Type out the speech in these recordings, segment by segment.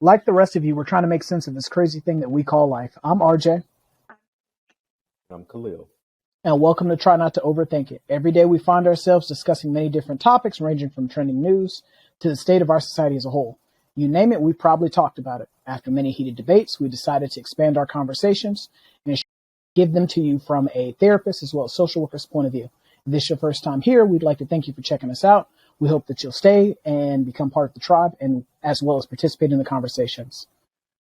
Like the rest of you, we're trying to make sense of this crazy thing that we call life. I'm RJ, I'm Khalil. and welcome to Try Not to Overthink It. Every day we find ourselves discussing many different topics, ranging from trending news to the state of our society as a whole. You name it, we've probably talked about it. After many heated debates, we decided to expand our conversations and give them to you from a therapist as well as social worker's point of view. If this is your first time here, we'd like to thank you for checking us out. We hope that you'll stay and become part of the tribe and as well as participate in the conversations.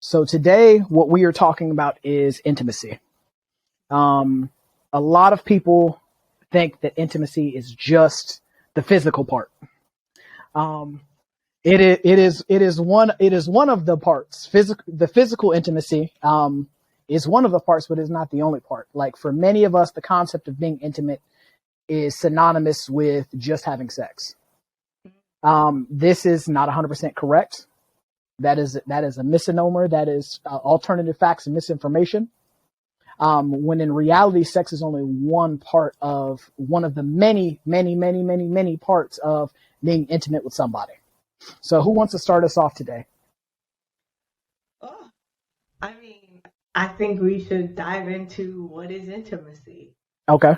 So today, what we are talking about is intimacy. A lot of people think that intimacy is just the physical part. It is one of the parts. The physical intimacy is one of the parts, but is not the only part. Like for many of us, the concept of being intimate is synonymous with just having sex. This is not 100% correct. That is a misnomer. That is alternative facts and misinformation. When in reality, sex is only one part of one of the many parts of being intimate with somebody. So who wants to start us off today? Oh, I think we should dive into what is intimacy. Okay.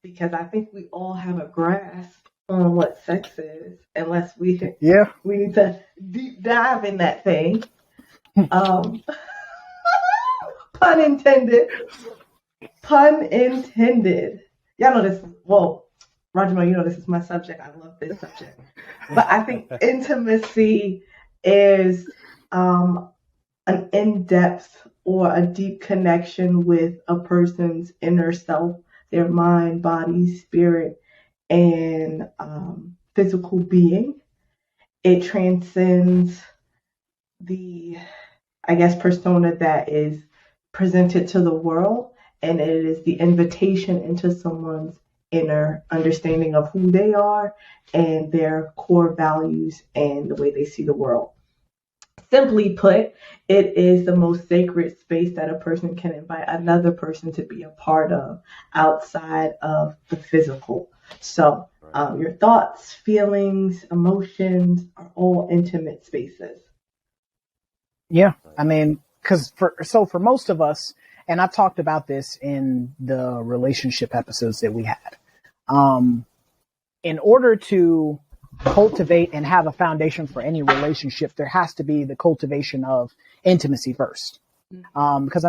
Because I think we all have a grasp on what sex is, unless we need to deep dive in that thing. Pun intended. Pun intended. Y'all know this. Well, Roger, you know this is my subject. I love this subject. But I think intimacy is an in-depth or a deep connection with a person's inner self, their mind, body, spirit, and physical being. It transcends the, persona that is presented to the world, and it is the invitation into someone's inner understanding of who they are and their core values and the way they see the world. Simply put, it is the most sacred space that a person can invite another person to be a part of outside of the physical. So your thoughts, feelings, emotions are all intimate spaces. Yeah. Because for most of us, and I've talked about this in the relationship episodes that we had, in order to cultivate and have a foundation for any relationship, there has to be the cultivation of intimacy first. Because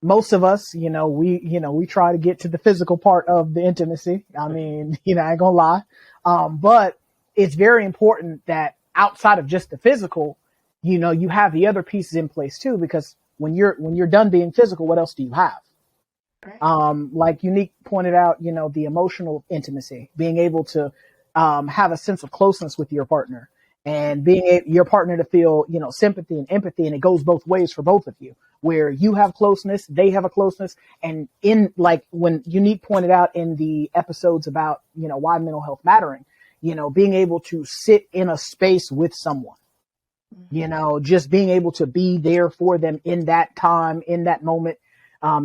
most of us, we try to get to the physical part of the intimacy. I ain't gonna lie. But it's very important that outside of just the physical, you have the other pieces in place too, because when you're done being physical, what else do you have? Like Unique pointed out, the emotional intimacy, being able to have a sense of closeness with your partner and your partner to feel, sympathy and empathy. And it goes both ways for both of you, where you have closeness, they have a closeness. And in like when Unique pointed out in the episodes about, why mental health mattering, being able to sit in a space with someone, just being able to be there for them in that time, in that moment,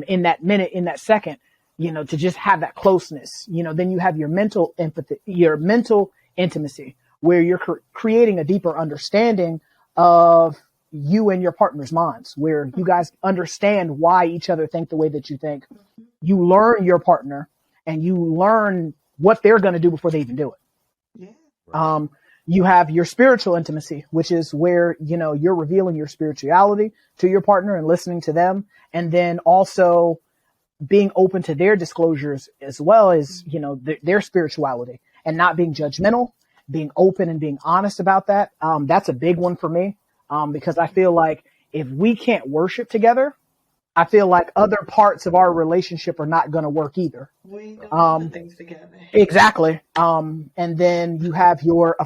in that minute, in that second, to just have that closeness, then you have your mental empathy, your mental intimacy, where you're creating a deeper understanding of you and your partner's minds, where you guys understand why each other think the way that you think. You learn your partner and you learn what they're going to do before they even do it. Yeah. You have your spiritual intimacy, which is where, you're revealing your spirituality to your partner and listening to them. And then also being open to their disclosures as well as, their spirituality and not being judgmental, being open and being honest about that. That's a big one for me. Because I feel like if we can't worship together, I feel like other parts of our relationship are not going to work either. We don't put things together. Exactly. And then you have your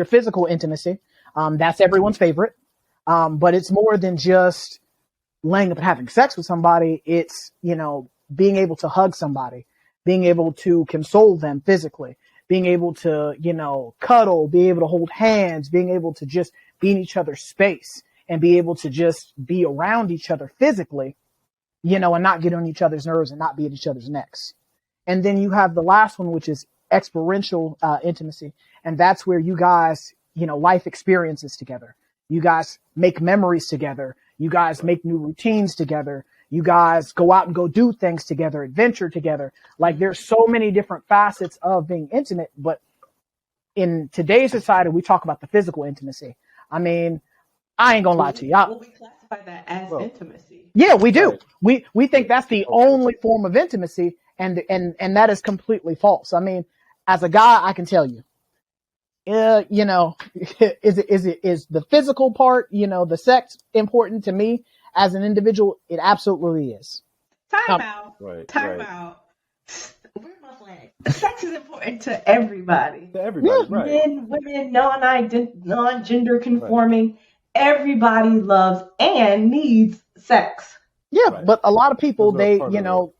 physical intimacy. That's everyone's favorite. But it's more than just laying up and having sex with somebody. It's, being able to hug somebody, being able to console them physically, being able to, cuddle, be able to hold hands, being able to just be in each other's space and be able to just be around each other physically, and not get on each other's nerves and not be at each other's necks. And then you have the last one, which is experiential intimacy. And that's where you guys, life experiences together. You guys make memories together. You guys make new routines together. You guys go out and go do things together, adventure together. Like there's so many different facets of being intimate, but in today's society, we talk about the physical intimacy. I mean, I ain't gonna lie to you. Well, we classify that as intimacy. Yeah, we do. Right. We think that's the only form of intimacy, and that is completely false. I mean, as a guy, I can tell you, is the physical part, the sex important to me as an individual? It absolutely is. Time out. Right. Time out. Where's my flag? Sex is important to everybody. To everybody, right. Men, women, non-gender conforming. Everybody loves and needs sex. Yeah, Right. but a lot of people, Those are they, part of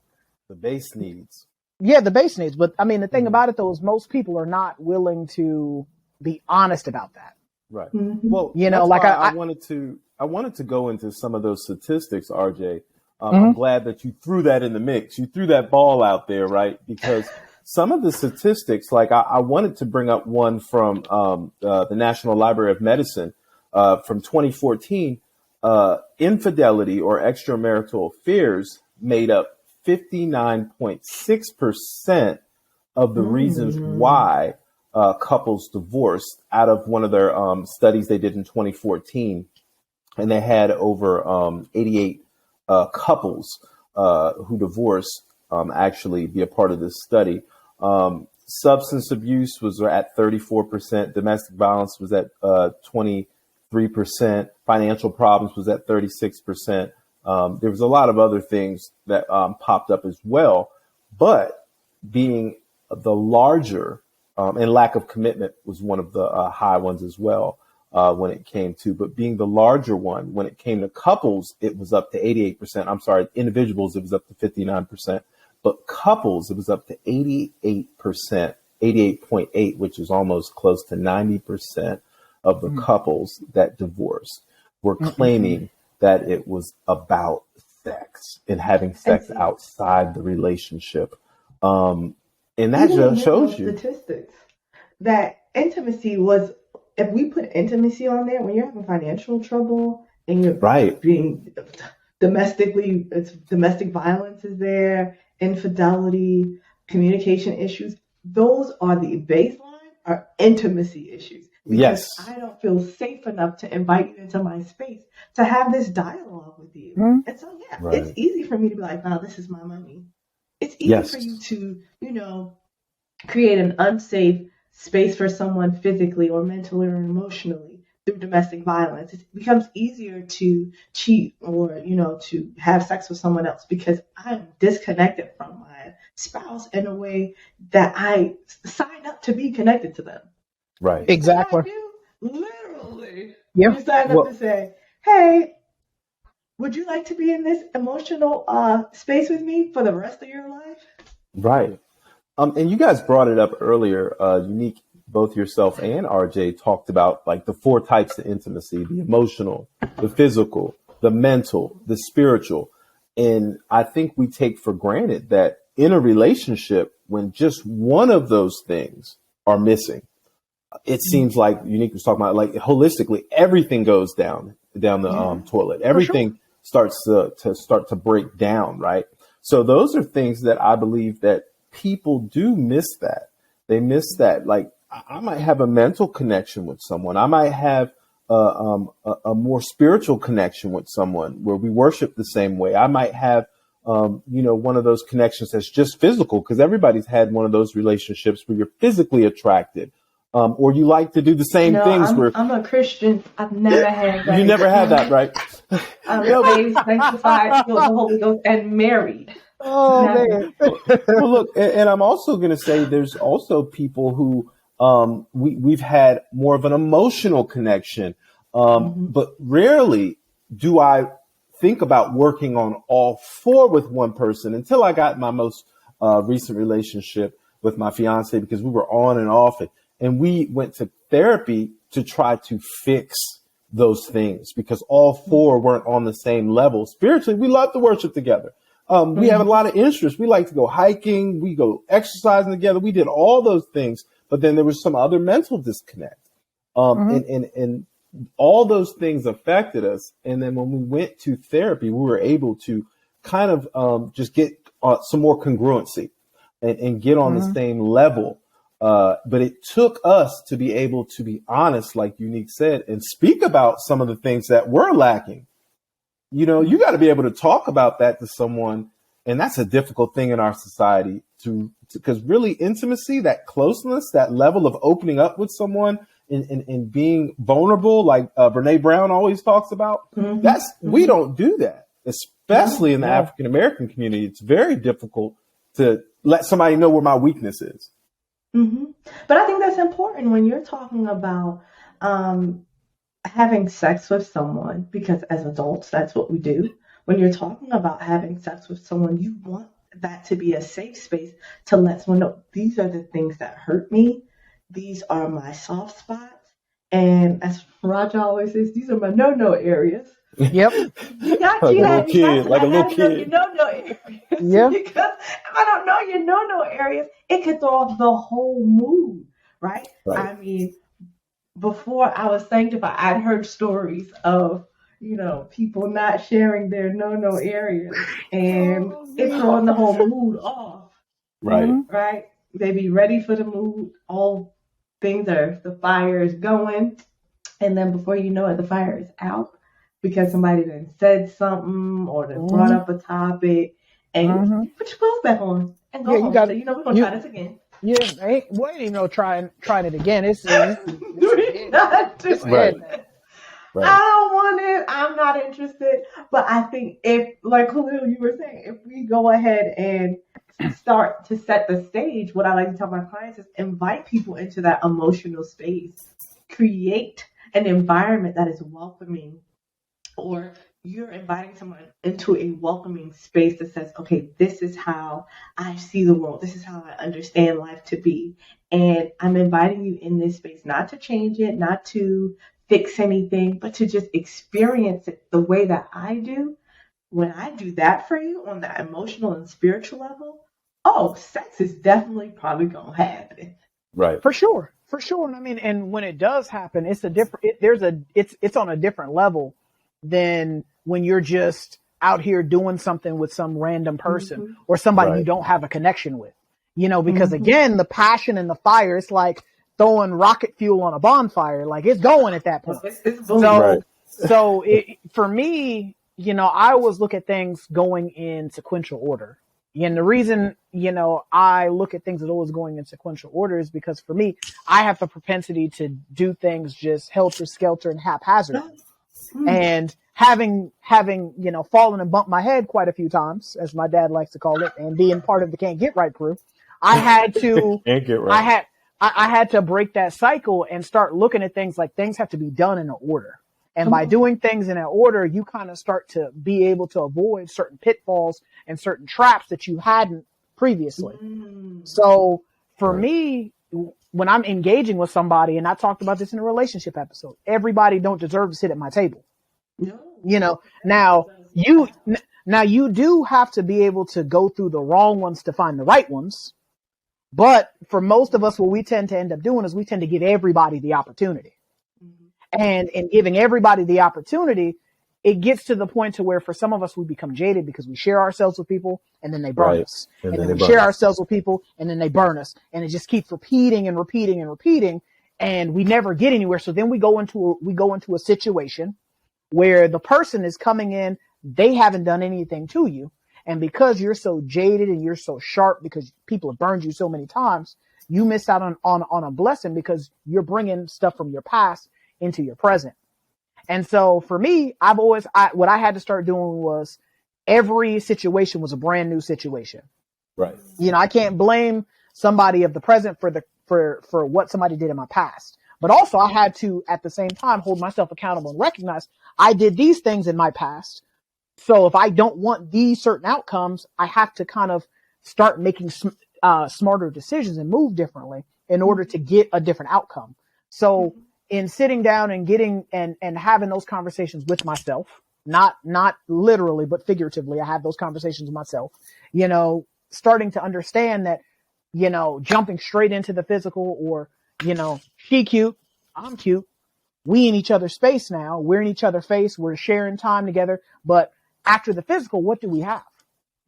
the base needs. yeah, the base needs. But I mean, the thing about it though is most people are not willing to be honest about that. Right. Mhm. Well, You know, that's like why I- I wanted to go into some of those statistics, RJ. Mm-hmm. I'm glad that you threw that in the mix. You threw that ball out there, right? Because some of the statistics, like I wanted to bring up one from the National Library of Medicine from 2014. Infidelity or extramarital affairs made up 59.6% of the reasons why couples divorced out of one of their studies they did in 2014. And they had over 88 couples who divorced actually be a part of this study. Substance abuse was at 34%. Domestic violence was at 23%. Financial problems was at 36%. There was a lot of other things that popped up as well. But being the larger and lack of commitment was one of the high ones as well. When it came to, but being the larger one, when it came to couples, it was up to 88%. I'm sorry, individuals, it was up to 59%, but couples, it was up to 88%, 88.8, which is almost close to 90% of the couples that divorced were claiming that it was about sex and having sex outside the relationship. And that Even just shows with you. statistics that intimacy was. If we put intimacy on there, when you're having financial trouble and you're Right. being domestic violence is there, infidelity, communication issues, those are the baseline are intimacy issues. Because Yes. I don't feel safe enough to invite you into my space to have this dialogue with you. Mhm. And so, yeah, Right. it's easy for me to be like, nah, this is my mommy. It's easy Yes. for you to, create an unsafe space for someone physically or mentally or emotionally through domestic violence. It becomes easier to cheat or, to have sex with someone else because I'm disconnected from my spouse in a way that I signed up to be connected to them. Right. Exactly. What I do, literally, Yeah. you sign up Well- to say, hey, would you like to be in this emotional space with me for the rest of your life? Right. And you guys brought it up earlier. Unique, both yourself and RJ talked about like the 4 types of intimacy: the emotional, the physical, the mental, the spiritual. And I think we take for granted that in a relationship, when just one of those things are missing, it seems like Unique was talking about, like holistically, everything goes down the toilet. Everything starts to break down. Right. So those are things that I believe that people do miss that. They miss that. Like I might have a mental connection with someone. I might have a more spiritual connection with someone where we worship the same way. I might have, one of those connections that's just physical, because everybody's had one of those relationships where you're physically attracted, or you like to do the same things. I'm a Christian. I've never had that. You never had that, right? I'm saved, sanctified, filled with the Holy Ghost, and married. Oh Never. man. Well, look, and I'm also going to say there's also people who we've had more of an emotional connection, but rarely do I think about working on all 4 with one person until I got my most recent relationship with my fiance, because we were on and off, and we went to therapy to try to fix those things because all 4 weren't on the same level. Spiritually, we love to worship together. We have a lot of interests. We like to go hiking. We go exercising together. We did all those things, but then there was some other mental disconnect. Mm-hmm. And all those things affected us. And then when we went to therapy, we were able to kind of just get some more congruency and get on the Mm-hmm. same level. But it took us to be able to be honest, like Unique said, and speak about some of the things that were lacking. You know, you got to be able to talk about that to someone. And that's a difficult thing in our society because really intimacy, that closeness, that level of opening up with someone and being vulnerable, like Brene Brown always talks about, we don't do that, especially in the African American community. It's very difficult to let somebody know where my weakness is. But I think that's important when you're talking about having sex with someone, because as adults, that's what we do. When you're talking about having sex with someone, you want that to be a safe space to let someone know these are the things that hurt me. These are my soft spots. And as Raja always says, these are my no-no areas. Yep. You got Like you a got little kid, like a little gotta know your kid. no-no areas. Yeah. Because if I don't know your no-no areas, it could throw off the whole mood, right? Right. I mean, before I was sanctified, I'd heard stories of, people not sharing their no-no areas and it throwing the whole mood off, Right. Mhm. right? They be ready for the mood, all the fire is going, and then before you know it, the fire is out because somebody then said something or then brought up a topic, and Mhm. you put your clothes back on and go Yeah, you home. got So, it. we're going to try this again. Yeah, ain't even no trying it again. It's We're not doing Right. that. Right. I don't want it. I'm not interested. But I think if, like Khalil, you were saying, if we go ahead and start to set the stage, what I like to tell my clients is invite people into that emotional space, create an environment that is welcoming, or you're inviting someone into a welcoming space that says, okay, this is how I see the world. This is how I understand life to be. And I'm inviting you in this space, not to change it, not to fix anything, but to just experience it the way that I do. When I do that for you on that emotional and spiritual level, sex is definitely probably going to happen. Right. For sure. And I mean, and when it does happen, it's a different, it's on a different level than when you're just out here doing something with some random person or somebody you Right. don't have a connection with, because again, the passion and the fire, it's like throwing rocket fuel on a bonfire. Like it's going at that point. It's booming. Right. So for me, I always look at things going in sequential order. And the reason, I look at things that always going in sequential order is because for me, I have the propensity to do things just helter skelter and haphazard. And having, fallen and bumped my head quite a few times, as my dad likes to call it, and being part of the Can't Get Right crew, I had to, Can't get right. I had to break that cycle and start looking at things like things have to be done in an order. And by doing things in an order, you kind of start to be able to avoid certain pitfalls and certain traps that you hadn't previously. So for me, when I'm engaging with somebody, and I talked about this in a relationship episode, everybody don't deserve to sit at my table. No. Now you do have to be able to go through the wrong ones to find the right ones. But for most of us, what we tend to end up doing is we tend to give everybody the opportunity. And in giving everybody the opportunity, it gets to the point to where for some of us, we become jaded because we share ourselves with people and then they burn Right. us. And And then then they we burn share us. ourselves with people and then they burn us. And it just keeps repeating and repeating and repeating. And we never get anywhere. So then we go into a situation where the person is coming in, they haven't done anything to you. And because you're so jaded and you're so sharp because people have burned you so many times, you miss out on a blessing because you're bringing stuff from your past into your present. And so for me, what I had to start doing was every situation was a brand new situation. Right. I can't blame somebody of the present for what somebody did in my past. But also I had to, at the same time, hold myself accountable and recognize I did these things in my past. So if I don't want these certain outcomes, I have to kind of start making smarter decisions and move differently in order to get a different outcome. So in sitting down and getting and having those conversations with myself, not literally, but figuratively, I have those conversations with myself, starting to understand that, jumping straight into the physical or, she cute, I'm cute. We in each other's space now. We're in each other's face. We're sharing time together. But after the physical, what do we have?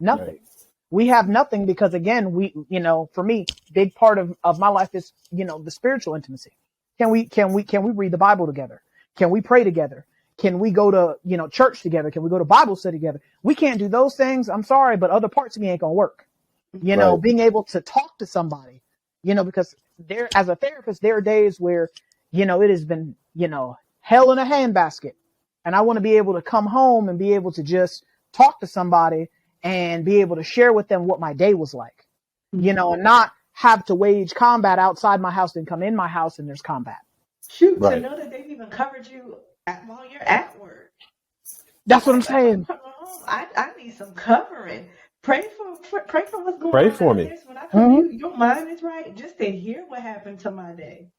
Nothing. Right. We have nothing because again, for me, big part of my life is, the spiritual intimacy. Can we read the Bible together? Can we pray together? Can we go to, church together? Can we go to Bible study together? We can't do those things. I'm sorry, but other parts of me ain't going to work. Right. Being able to talk to somebody, because as a therapist, there are days where, it has been, hell in a handbasket. And I want to be able to come home and be able to just talk to somebody and be able to share with them what my day was like, and not have to wage combat outside my house, then come in my house and there's combat. Shoot, to Right. know that they've even covered you while you're at work. That's what I'm saying. I need some covering. Pray for what's going Pray on. for me. When I come to you, your mind is right. Just to hear what happened to my day,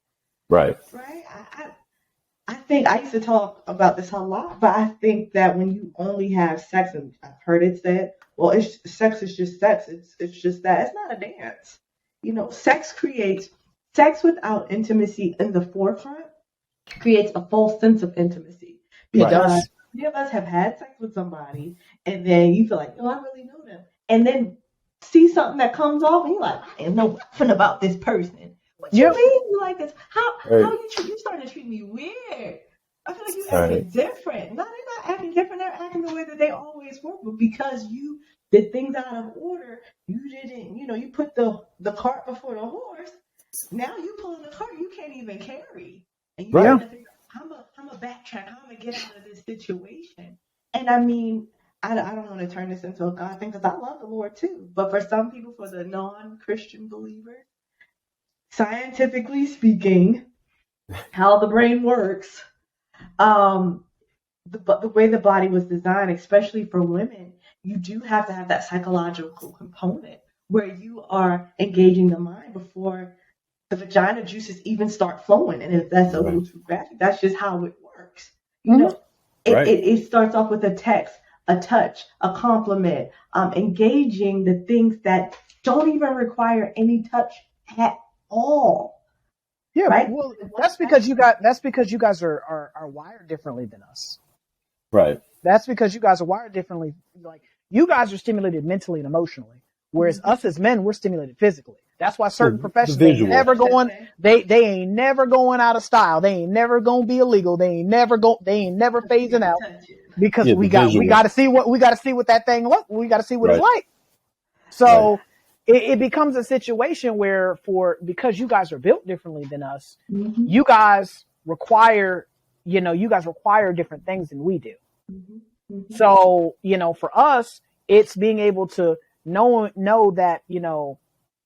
Right. right? I think I used to talk about this a lot, but I think that when you only have sex, and I've heard it said, well, sex is just sex. It's just that. It's not a dance. Sex without intimacy in the forefront creates a false sense of intimacy. It Right. does. Many of us have had sex with somebody, and then you feel like, oh, I really know them, and then see something that comes off, and you're like, I didn't know nothing about this person. What you Yep. mean you like this? How Right. you started treating me weird? I feel like you Right. acting different. No, they're not acting different. They're acting the way that they always were, but because you did things out of order, you didn't. You put the cart before the horse. Now you pulling the cart you can't even carry, and you Right. trying to figure out, I'm a backtrack. How am I get out of this situation? And I mean, I don't want to turn this into a God thing because I love the Lord too. But for some people, for the non-Christian believers, scientifically speaking, how the brain works, the way the body was designed, especially for women, you do have to have that psychological component where you are engaging the mind before the vagina juices even start flowing. And if that's a little too graphic, that's just how it works. Right. It starts off with a text, a touch, a compliment, engaging the things that don't even require any touch at all. Yeah. Right? Well, that's because you guys are wired differently than us. Right. That's because you guys are wired differently. Like you guys are stimulated mentally and emotionally, whereas us as men, we're stimulated physically. That's why certain professions they ain't visual. never going. They ain't never going out of style. They ain't never gonna be illegal. They ain't never phasing out because Yeah, we the got visual. to see what that thing look. We got to see what it's Right. like. So it becomes a situation where because you guys are built differently than us, you guys require different things than we do. So, for us, it's being able to know that,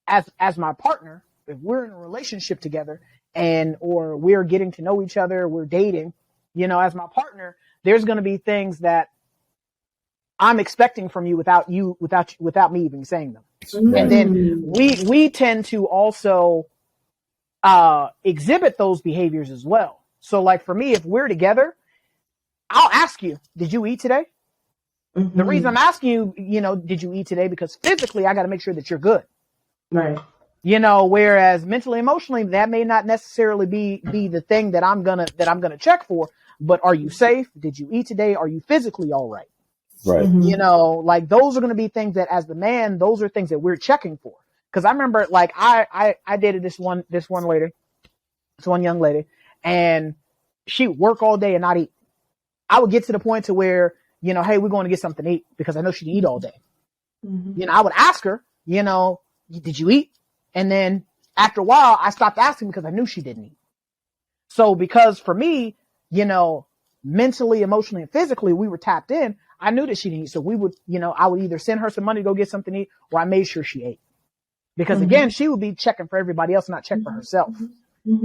as my partner, if we're in a relationship together or we're getting to know each other, we're dating, as my partner, there's going to be things that I'm expecting from you without me even saying them. Right. And then we tend to also, exhibit those behaviors as well. So like for me, if we're together, I'll ask you, did you eat today? The reason I'm asking you, did you eat today? Because physically, I got to make sure that you're good. Right. Whereas mentally, emotionally, that may not necessarily be the thing that I'm gonna check for. But are you safe? Did you eat today? Are you physically all right? Right. Like those are going to be things that as the man, those are things that we're checking for. Cause I remember like I dated this one young lady, and she would work all day and not eat. I would get to the point to where, hey, we're going to get something to eat because I know she'd eat all day. I would ask her, did you eat? And then after a while, I stopped asking because I knew she didn't eat. So because for me, mentally, emotionally, and physically, we were tapped in. I knew that she didn't eat. So we would, I would either send her some money to go get something to eat, or I made sure she ate. Because again, she would be checking for everybody else, not check for herself.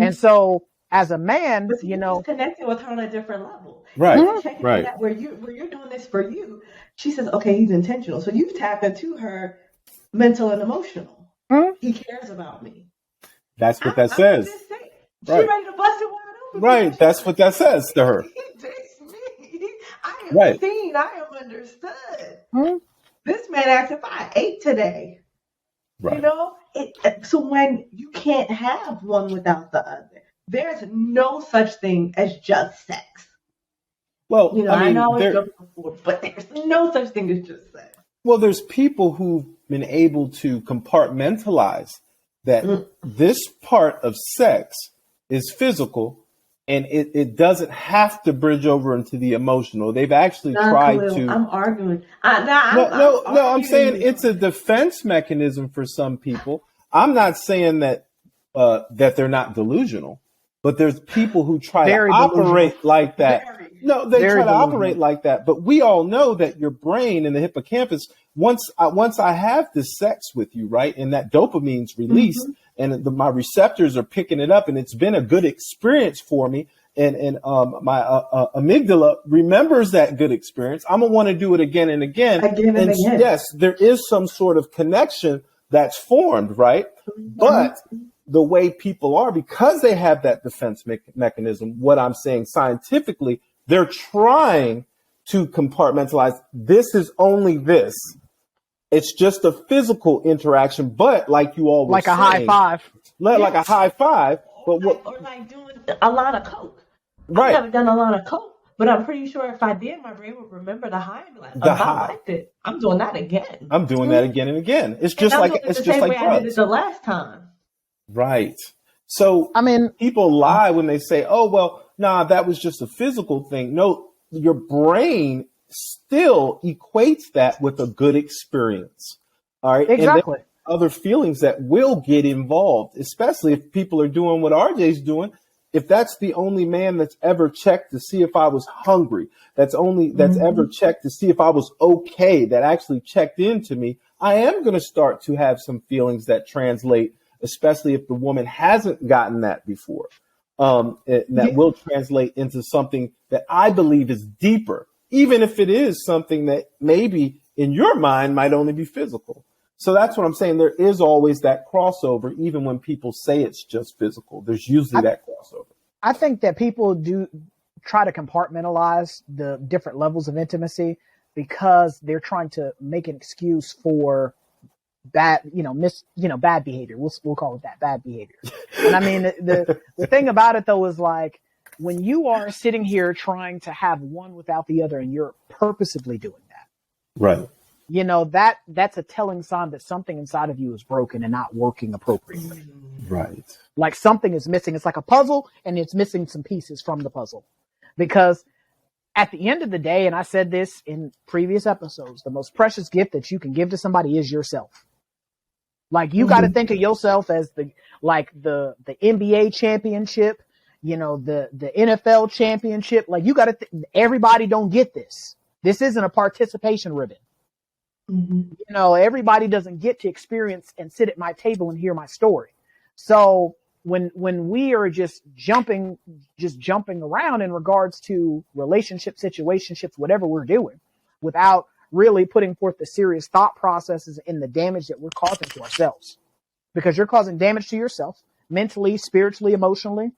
And so as a man, but connecting with her on a different level. Right. Checking Right. that where you're doing this for you. She says, okay, he's intentional. So you've tapped into her mental and emotional. He cares about me. That's what that says. She's Right. ready to bust it wide open. Right. That's what that says to her. He takes me. I am Right. seen. I am understood. This man asked if I ate today. Right. So when you can't have one without the other, there's no such thing as just sex. Well, You know, I I know I mean, was joking before, but there's no such thing as just sex. well, there's people who've been able to compartmentalize that Mm, this part of sex is physical and it doesn't have to bridge over into the emotional. They've actually Nah, tried Khalil, to. I'm arguing. I'm No, I'm saying arguing. it's a defense mechanism for some people. I'm not saying that that they're not delusional, but there's people who try to Very delusional. operate like that. Very. No, they Very try to delusional. operate like that. But we all know that your brain and the hippocampus, once I have this sex with you, right, and that dopamine's released, and my receptors are picking it up, and it's been a good experience for me. And my amygdala remembers that good experience. I'm gonna want to do it again and again. Again and again. yes, there is some sort of connection that's formed, right? But the way people are, because they have that defense mechanism, what I'm saying scientifically, they're trying to compartmentalize. This is only this. It's just a physical interaction, but like you all were Like a saying, high five. like a high five. But what? Or like doing a lot of coke. Right. I've never done a lot of coke, but I'm pretty sure if I did, my brain would remember the high and be like, The I high. liked it. I'm doing that again. I'm doing that again and again. It's just And I'm like doing it it's the just same like way I did it drugs. the last time. Right. So I mean, people lie when they say, "Oh, well, nah, that was just a physical thing." No, your brain still equates that with a good experience. All right. exactly. And there are other feelings that will get involved, especially if people are doing what RJ's doing. If that's the only man that's ever checked to see if I was hungry, that's ever checked to see if I was okay, that actually checked into me, I am going to start to have some feelings that translate, especially if the woman hasn't gotten that before. That will translate into something that I believe is deeper, even if it is something that maybe in your mind might only be physical. So that's what I'm saying. There is always that crossover, even when people say it's just physical. There's usually that crossover. I think that people do try to compartmentalize the different levels of intimacy because they're trying to make an excuse for bad behavior. We'll call it that, bad behavior. And I mean, the thing about it though is like when you are sitting here trying to have one without the other and you're purposively doing that, Right. you know, that's a telling sign that something inside of you is broken and not working appropriately. Right. Like something is missing. It's like a puzzle and it's missing some pieces from the puzzle. Because at the end of the day, and I said this in previous episodes, the most precious gift that you can give to somebody is yourself. Like you got to think of yourself as the NBA championship, you know, the NFL championship. Like you got to, everybody don't get this. This isn't a participation ribbon. You know, everybody doesn't get to experience and sit at my table and hear my story. So when we are just jumping around in regards to relationships, situationships, whatever we're doing, without really putting forth the serious thought processes in the damage that we're causing to ourselves, because you're causing damage to yourself mentally, spiritually, emotionally,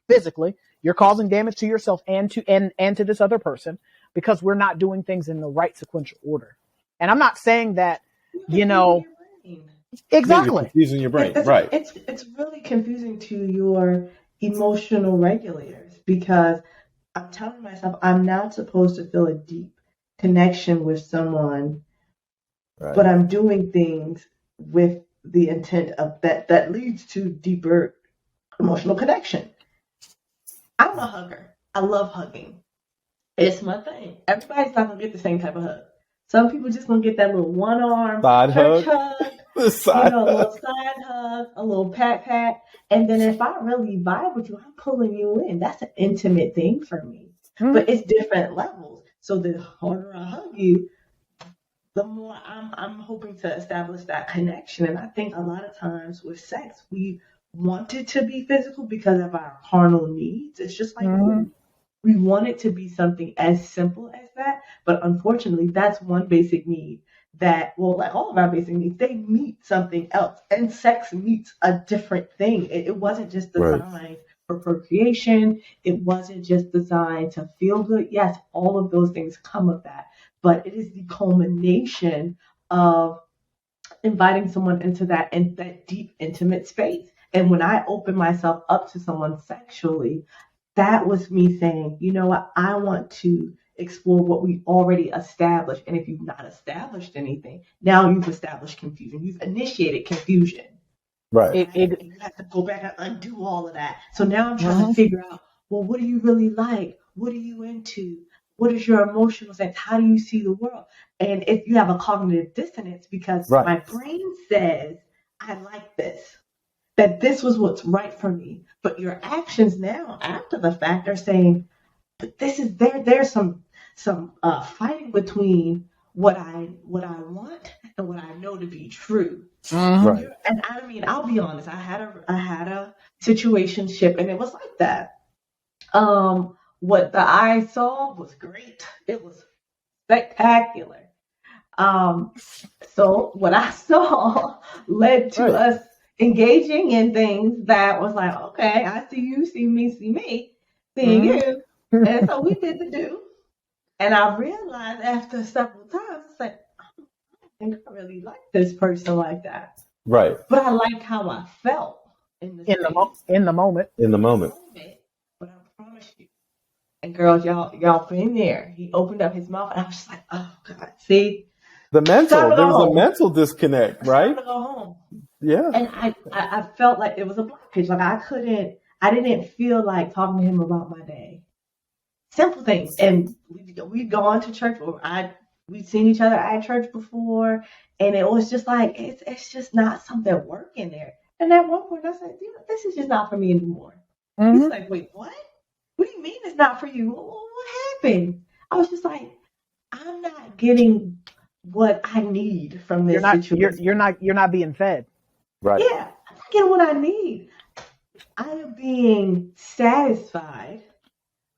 physically. You're causing damage to yourself and to this other person because we're not doing things in the right sequential order. And I'm not saying that, you know, exactly. Confusing your brain. It's, Right. it's really confusing to your emotional regulators because I'm telling myself I'm not supposed to feel a deep connection with someone, Right. but I'm doing things with the intent of that leads to deeper emotional connection. I'm a hugger. I love hugging. It's my thing. Everybody's not gonna get the same type of hug. Some people just gonna get that little one arm Side church hug. hug, The side a little side hug, a little pat, and then if I really vibe with you, I'm pulling you in. That's an intimate thing for me. But it's different levels. So the harder I hug you, the more I'm hoping to establish that connection. And I think a lot of times with sex, we want it to be physical because of our carnal needs. It's just like food. We want it to be something as simple as that, but unfortunately, that's one basic need that, well, like all of our basic needs, they meet something else, and sex meets a different thing. It wasn't just designed for procreation. It wasn't just designed to feel good. Yes, all of those things come of that, but it is the culmination of inviting someone into that deep, intimate space. And when I opened myself up to someone sexually, that was me saying, you know what, I want to explore what we already established. And if you've not established anything, now you've established confusion. You've initiated confusion. Right. And you have to go back and undo all of that. So now I'm trying to figure out, well, what do you really like? What are you into? What is your emotional sense? How do you see the world? And if you have a cognitive dissonance, because Right. my brain says, I like this, that this was what's right for me. But your actions now, after the fact, are saying, but this is there's some fighting between what I want and what I know to be true. Right. And I mean, I'll be honest, I had a situationship, and it was like that. What the eye saw was great. It was spectacular. So what I saw led to Right. us engaging in things that was like, okay, I see you, see me, seeing you. And so we did the do. And I realized after several times, it's like, I don't think I really like this person like that. Right. But I liked how I felt in the in the moment. In the moment. But I promise you. And girls, y'all been there. He opened up his mouth, and I was just like, oh God, see, The mental. Time to There go was a home. mental disconnect, I'm right? gonna go home. Yeah. And I felt like it was a blockage. Like I didn't feel like talking to him about my day. Simple things. And we'd gone to church, or we'd seen each other at church before, and it was just like it's just not something working there. And at one point I said, this is just not for me anymore. He's like, wait, what? What do you mean it's not for you? What happened? I was just like, I'm not getting what I need from this situation. You're not being fed. Right. Yeah, I'm not getting what I need. I am being satisfied,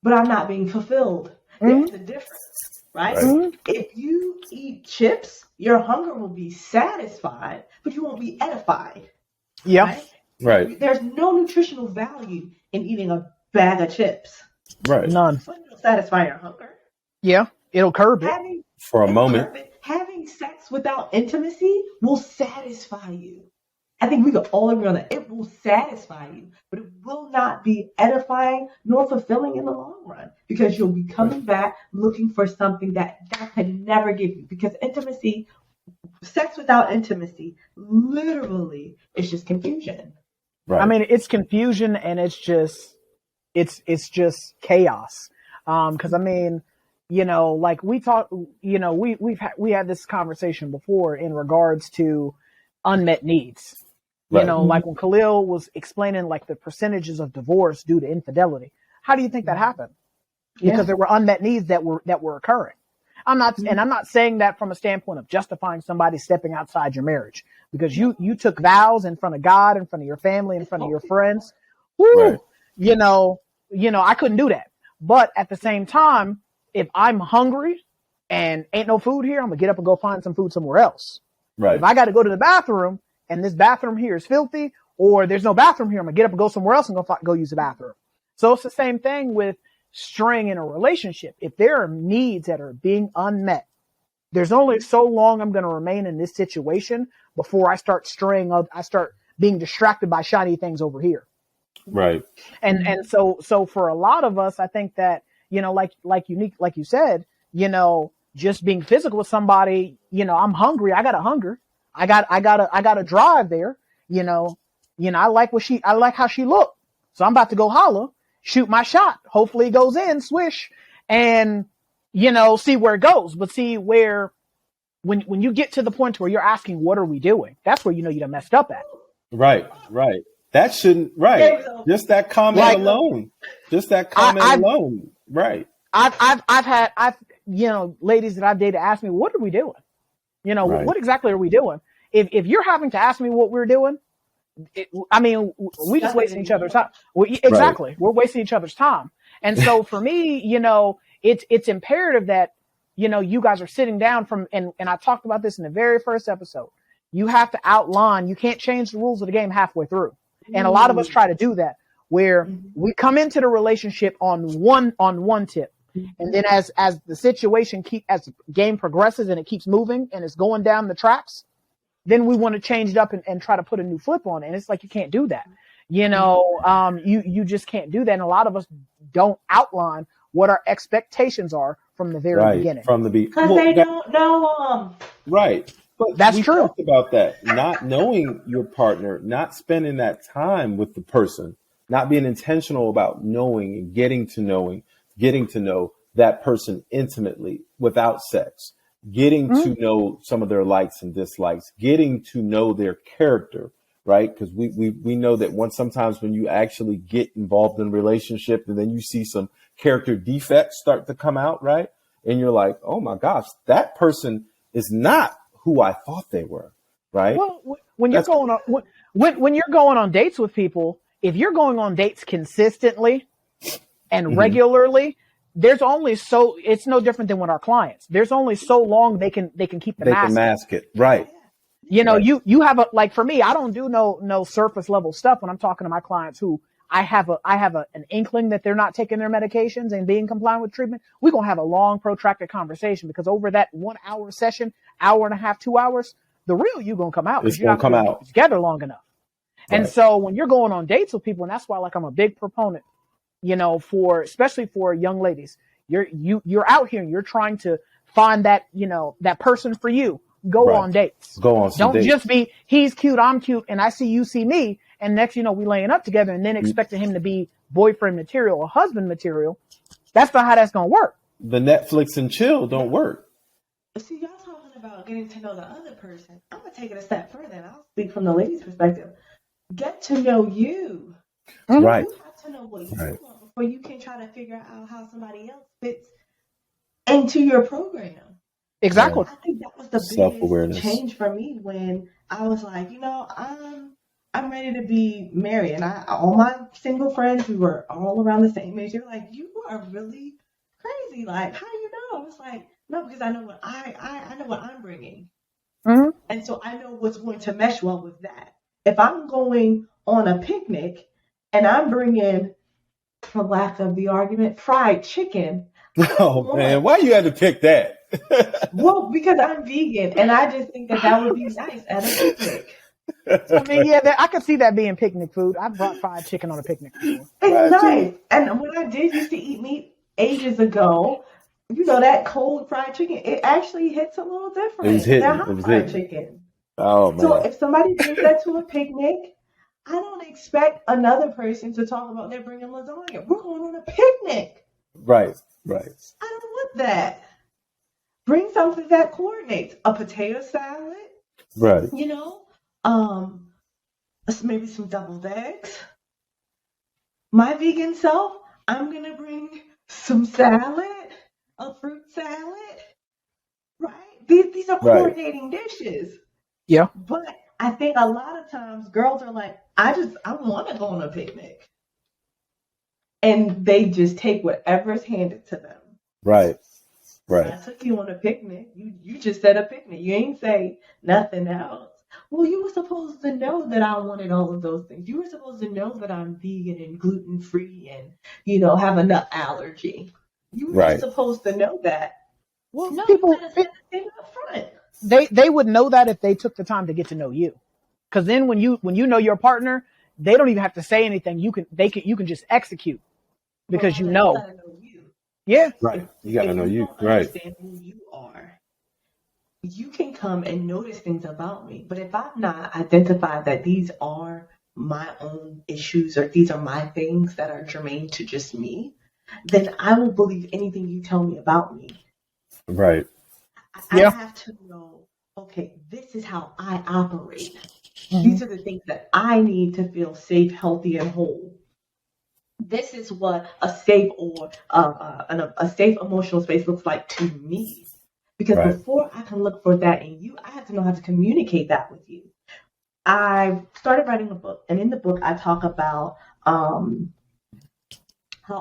but I'm not being fulfilled. There's a difference, right? Right. If you eat chips, your hunger will be satisfied, but you won't be edified. Yeah. Right? Right. There's no nutritional value in eating a bag of chips. Right. None. But it'll satisfy your hunger. Yeah. It'll curb it. For a moment. Having sex without intimacy will satisfy you. I think we could all agree on that. It will satisfy you, but it will not be edifying nor fulfilling in the long run, because you'll be coming back looking for something that can never give you. Because intimacy, sex without intimacy, literally, is just confusion. Right. I mean, it's confusion, and it's just chaos. Cause I mean, you know, like we talk, you know, we had this conversation before in regards to unmet needs. You Right. know, like when Khalil was explaining like the percentages of divorce due to infidelity. How do you think that happened? Because there were unmet needs that were occurring. I'm not saying that from a standpoint of justifying somebody stepping outside your marriage, because you took vows in front of God, in front of your family, in front of your friends. Woo, Right. you know, I couldn't do that. But at the same time, if I'm hungry and ain't no food here, I'm gonna get up and go find some food somewhere else. Right. If I got to go to the bathroom and this bathroom here is filthy, or there's no bathroom here, I'm gonna get up and go somewhere else and go use the bathroom. So it's the same thing with straying in a relationship. If there are needs that are being unmet, there's only so long I'm going to remain in this situation before I start straying up. I start being distracted by shiny things over here. Right. And so for a lot of us, I think that, you know, like Unique, like you said, you know, just being physical with somebody, you know, I'm hungry. I got a hunger. I got a drive there. You know, I like how she looked. So I'm about to go holler, shoot my shot. Hopefully it goes in, swish, and, you know, see where it goes. But see where, when you get to the point where you're asking, what are we doing? That's where you know you done messed up at. Right. Right. That shouldn't, right. Just that comment alone. Just that comment alone. Right. I've had, you know, ladies that I've dated ask me, what are we doing? You know, Right. what exactly are we doing? If you're having to ask me what we're doing, we just wasting each other's time. Exactly. We're wasting each other's time. And so for me, you know, it's imperative that, you know, you guys are sitting down and I talked about this in the very first episode. You have to outline, you can't change the rules of the game halfway through. And a lot of us try to do that, where we come into the relationship on one tip. And then as the situation as the game progresses and it keeps moving and it's going down the tracks, then we want to change it up and try to put a new flip on it. And it's like, you can't do that. You just can't do that. And a lot of us don't outline what our expectations are from the very beginning. From the because they don't know Right. But that's we true. talked about that. Not knowing your partner, not spending that time with the person, not being intentional about knowing and getting to know that person intimately without sex, getting to know some of their likes and dislikes, getting to know their character, right? Because we know that sometimes when you actually get involved in a relationship and then you see some character defects start to come out, right? And you're like, oh my gosh, that person is not who I thought they were, right? Well, when you're going on dates with people, if you're going on dates consistently and regularly, it's no different than with our clients. There's only so long they can keep the mask. They can mask it, right? You have like for me, I don't do no surface level stuff when I'm talking to my clients who I have an inkling that they're not taking their medications and being compliant with treatment. We're going to have a long protracted conversation because over that 1 hour session, hour and a half, 2 hours, the real you going to come out. It's going to come out together long enough. Right. And so when you're going on dates with people, and that's why like I'm a big proponent, especially for young ladies, you're out here and you're trying to find that, that person for you. Go on dates. Go on some dates. Don't just be, he's cute, I'm cute, and I see you see me, and next we laying up together, and then expecting him to be boyfriend material or husband material. That's not how that's going to work. The Netflix and chill don't work. See, y'all talking about getting to know the other person. I'm going to take it a step further, and I'll speak from the lady's perspective. Get to know you. Right. You have to know what you want before you can try to figure out how somebody else fits into your program. Exactly. I think that was the Self-awareness. biggest change for me when I was like, I'm ready to be married, and all my single friends who were all around the same age, they were like, "You are really crazy. Like, how you know?" I was like, "No, because I know what I know what I'm bringing, and so I know what's going to mesh well with that. If I'm going on a picnic and I'm bringing, for lack of the argument, fried chicken." Oh man, why you had to pick that? Well, because I'm vegan, and I just think that would be nice at a picnic. I mean, I could see that being picnic food. I brought fried chicken on a picnic before. It's nice. And when I did used to eat meat ages ago, that cold fried chicken, it actually hits a little different It was hitting. than hot fried chicken. Oh man. So if somebody brings that to a picnic, I don't expect another person to talk about they're bringing lasagna. We're going on a picnic. Right. I don't want that. Bring something that coordinates. A potato salad. Right. Maybe some deviled eggs. My vegan self, I'm gonna bring some salad, a fruit salad. Right? These are coordinating dishes. Yeah. But I think a lot of times girls are like, I want to go on a picnic. And they just take whatever's handed to them. Right. I took you on a picnic. You just said a picnic. You ain't say nothing else. Well, you were supposed to know that I wanted all of those things. You were supposed to know that I'm vegan and gluten free and have a nut allergy. You were supposed to know that. Well, no, people up front. They would know that if they took the time to get to know you. Because then when you know your partner, they don't even have to say anything. You can just execute because you know. Yeah. Right. You gotta know you. Right. Understand who you are. You can come and notice things about me, but if I've not identified that these are my own issues or these are my things that are germane to just me, then I will believe anything you tell me about me. Right. I have to know, okay, this is how I operate. These are the things that I need to feel safe, healthy, and whole. This is what a safe or a safe emotional space looks like to me. Because before I can look for that in you, I have to know how to communicate that with you. I started writing a book, and in the book, I talk about how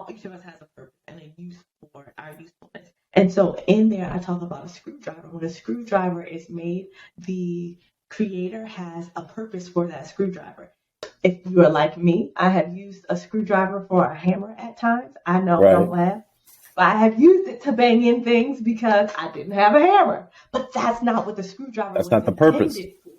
each of us has a purpose and a use for our usefulness. And so in there, I talk about a screwdriver. When a screwdriver is made, the creator has a purpose for that screwdriver. If you are like me, I have used a screwdriver for a hammer at times. I know, don't laugh. But I have used it to bang in things because I didn't have a hammer. But that's not what the screwdriver was not the purpose. intended for.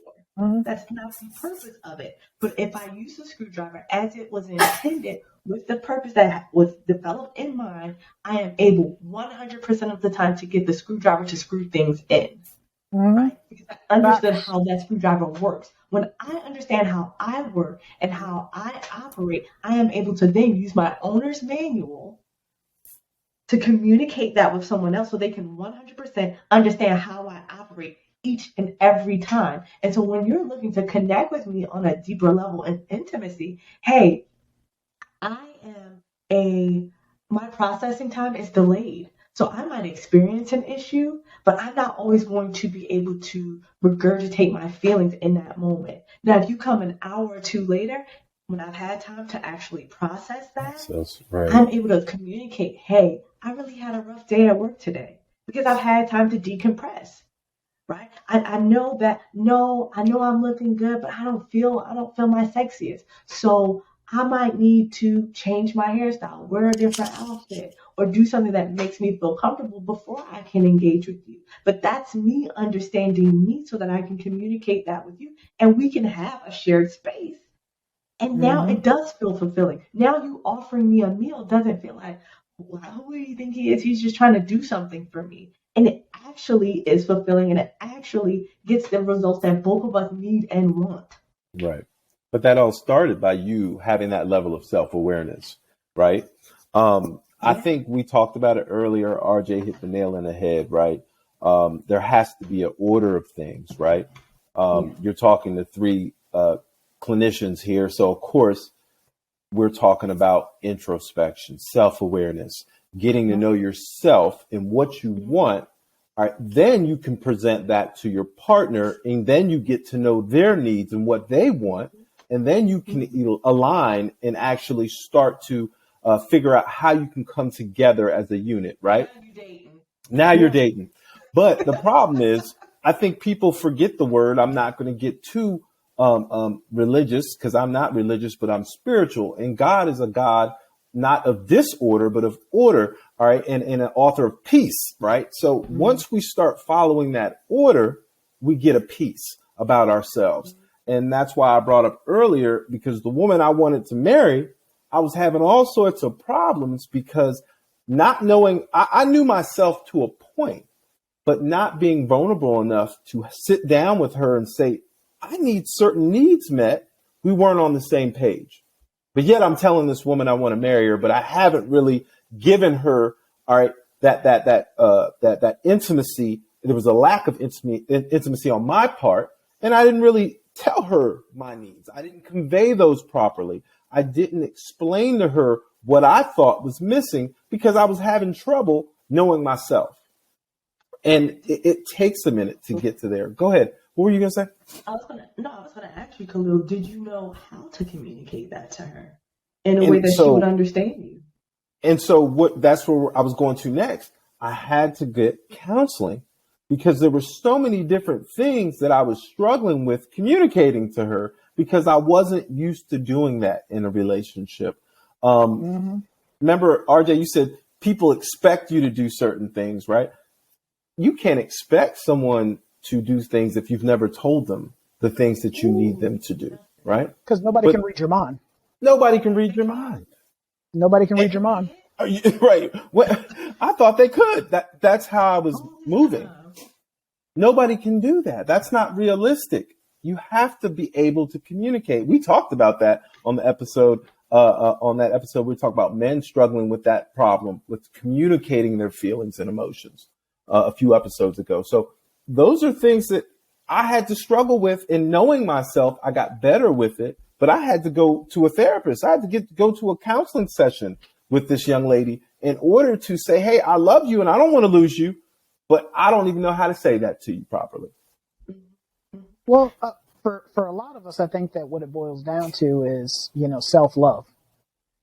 Mhm. That's not the purpose of it. But if I use the screwdriver as it was intended with the purpose that was developed in mind, I am able 100% of the time to get the screwdriver to screw things in, Mhm. right? Because I understood Facts. how that screwdriver works. When I understand how I work and how I operate, I am able to then use my owner's manual to communicate that with someone else so they can 100% understand how I operate each and every time. And so when you're looking to connect with me on a deeper level in intimacy, hey, I am my processing time is delayed. So I might experience an issue, but I'm not always going to be able to regurgitate my feelings in that moment. Now, if you come an hour or two later, when I've had time to actually process that, That's right. I'm able to communicate, hey, I really had a rough day at work today because I've had time to decompress, right? I know that no, I know I'm looking good, but I don't feel my sexiest. So I might need to change my hairstyle, wear a different outfit, or do something that makes me feel comfortable before I can engage with you. But that's me understanding me so that I can communicate that with you and we can have a shared space. And now Mhm. it does feel fulfilling. Now you offering me a meal doesn't feel like, wow, who do you think he is? He's just trying to do something for me. And it actually is fulfilling and it actually gets the results that both of us need and want. Right. But that all started by you having that level of self awareness, right? I Yeah. think we talked about it earlier. RJ hit the nail on the head, right? There has to be an order of things, right? Yeah. You're talking to three clinicians here. So, of course, we're talking about introspection, self awareness, getting to know Mhm. yourself and what you want. All right, then you can present that to your partner, and then you get to know their needs and what they want, and then you can Mhm. align and actually start to figure out how you can come together as a unit. Now Right you dating. now, you're Yeah. dating, but the problem is, I think people forget the word. I'm not going to get too religious because I'm not religious, but I'm spiritual. And God is a God not of disorder, but of order. All right. And an author of peace. Right. So Mhm. once we start following that order, we get a peace about ourselves. And that's why I brought up earlier, because the woman I wanted to marry, I was having all sorts of problems because not knowing, I knew myself to a point, but not being vulnerable enough to sit down with her and say, I need certain needs met. We weren't on the same page. But yet I'm telling this woman I want to marry her, but I haven't really given her, all right, that intimacy. There was a lack of intimacy on my part, and I didn't really tell her my needs. I didn't convey those properly. I didn't explain to her what I thought was missing because I was having trouble knowing myself. And it takes a minute to get to there. Go ahead. What were you gonna say? I was gonna ask you, Khalil, did you know how to communicate that to her in a way And that she would so understand you? what that's where I was going to next. I had to get counseling because there were so many different things that I was struggling with communicating to her because I wasn't used to doing that in a relationship. Um, Mhm. Remember, RJ, you said people expect you to do certain things, right? You can't expect someone to do things if you've never told them the things that you need them Ooh, to do, right? Because nobody can But read your mind. nobody can read your mind. Nobody can read your and we mind. can Are you, right? Well, I thought they could. That's how I was all the moving. time. Nobody can do that. That's not realistic. You have to be able to communicate. We talked about that on the episode. On that episode, we talked about men struggling with that problem with communicating their feelings and emotions a few episodes ago. So those are things that I had to struggle with in knowing myself. I got better with it, but I had to go to a therapist. I had to go to a counseling session with this young lady in order to say, hey, I love you and I don't want to lose you, but I don't even know how to say that to you properly. Mhm. Well, for a lot of us, I think that what it boils down to is self love.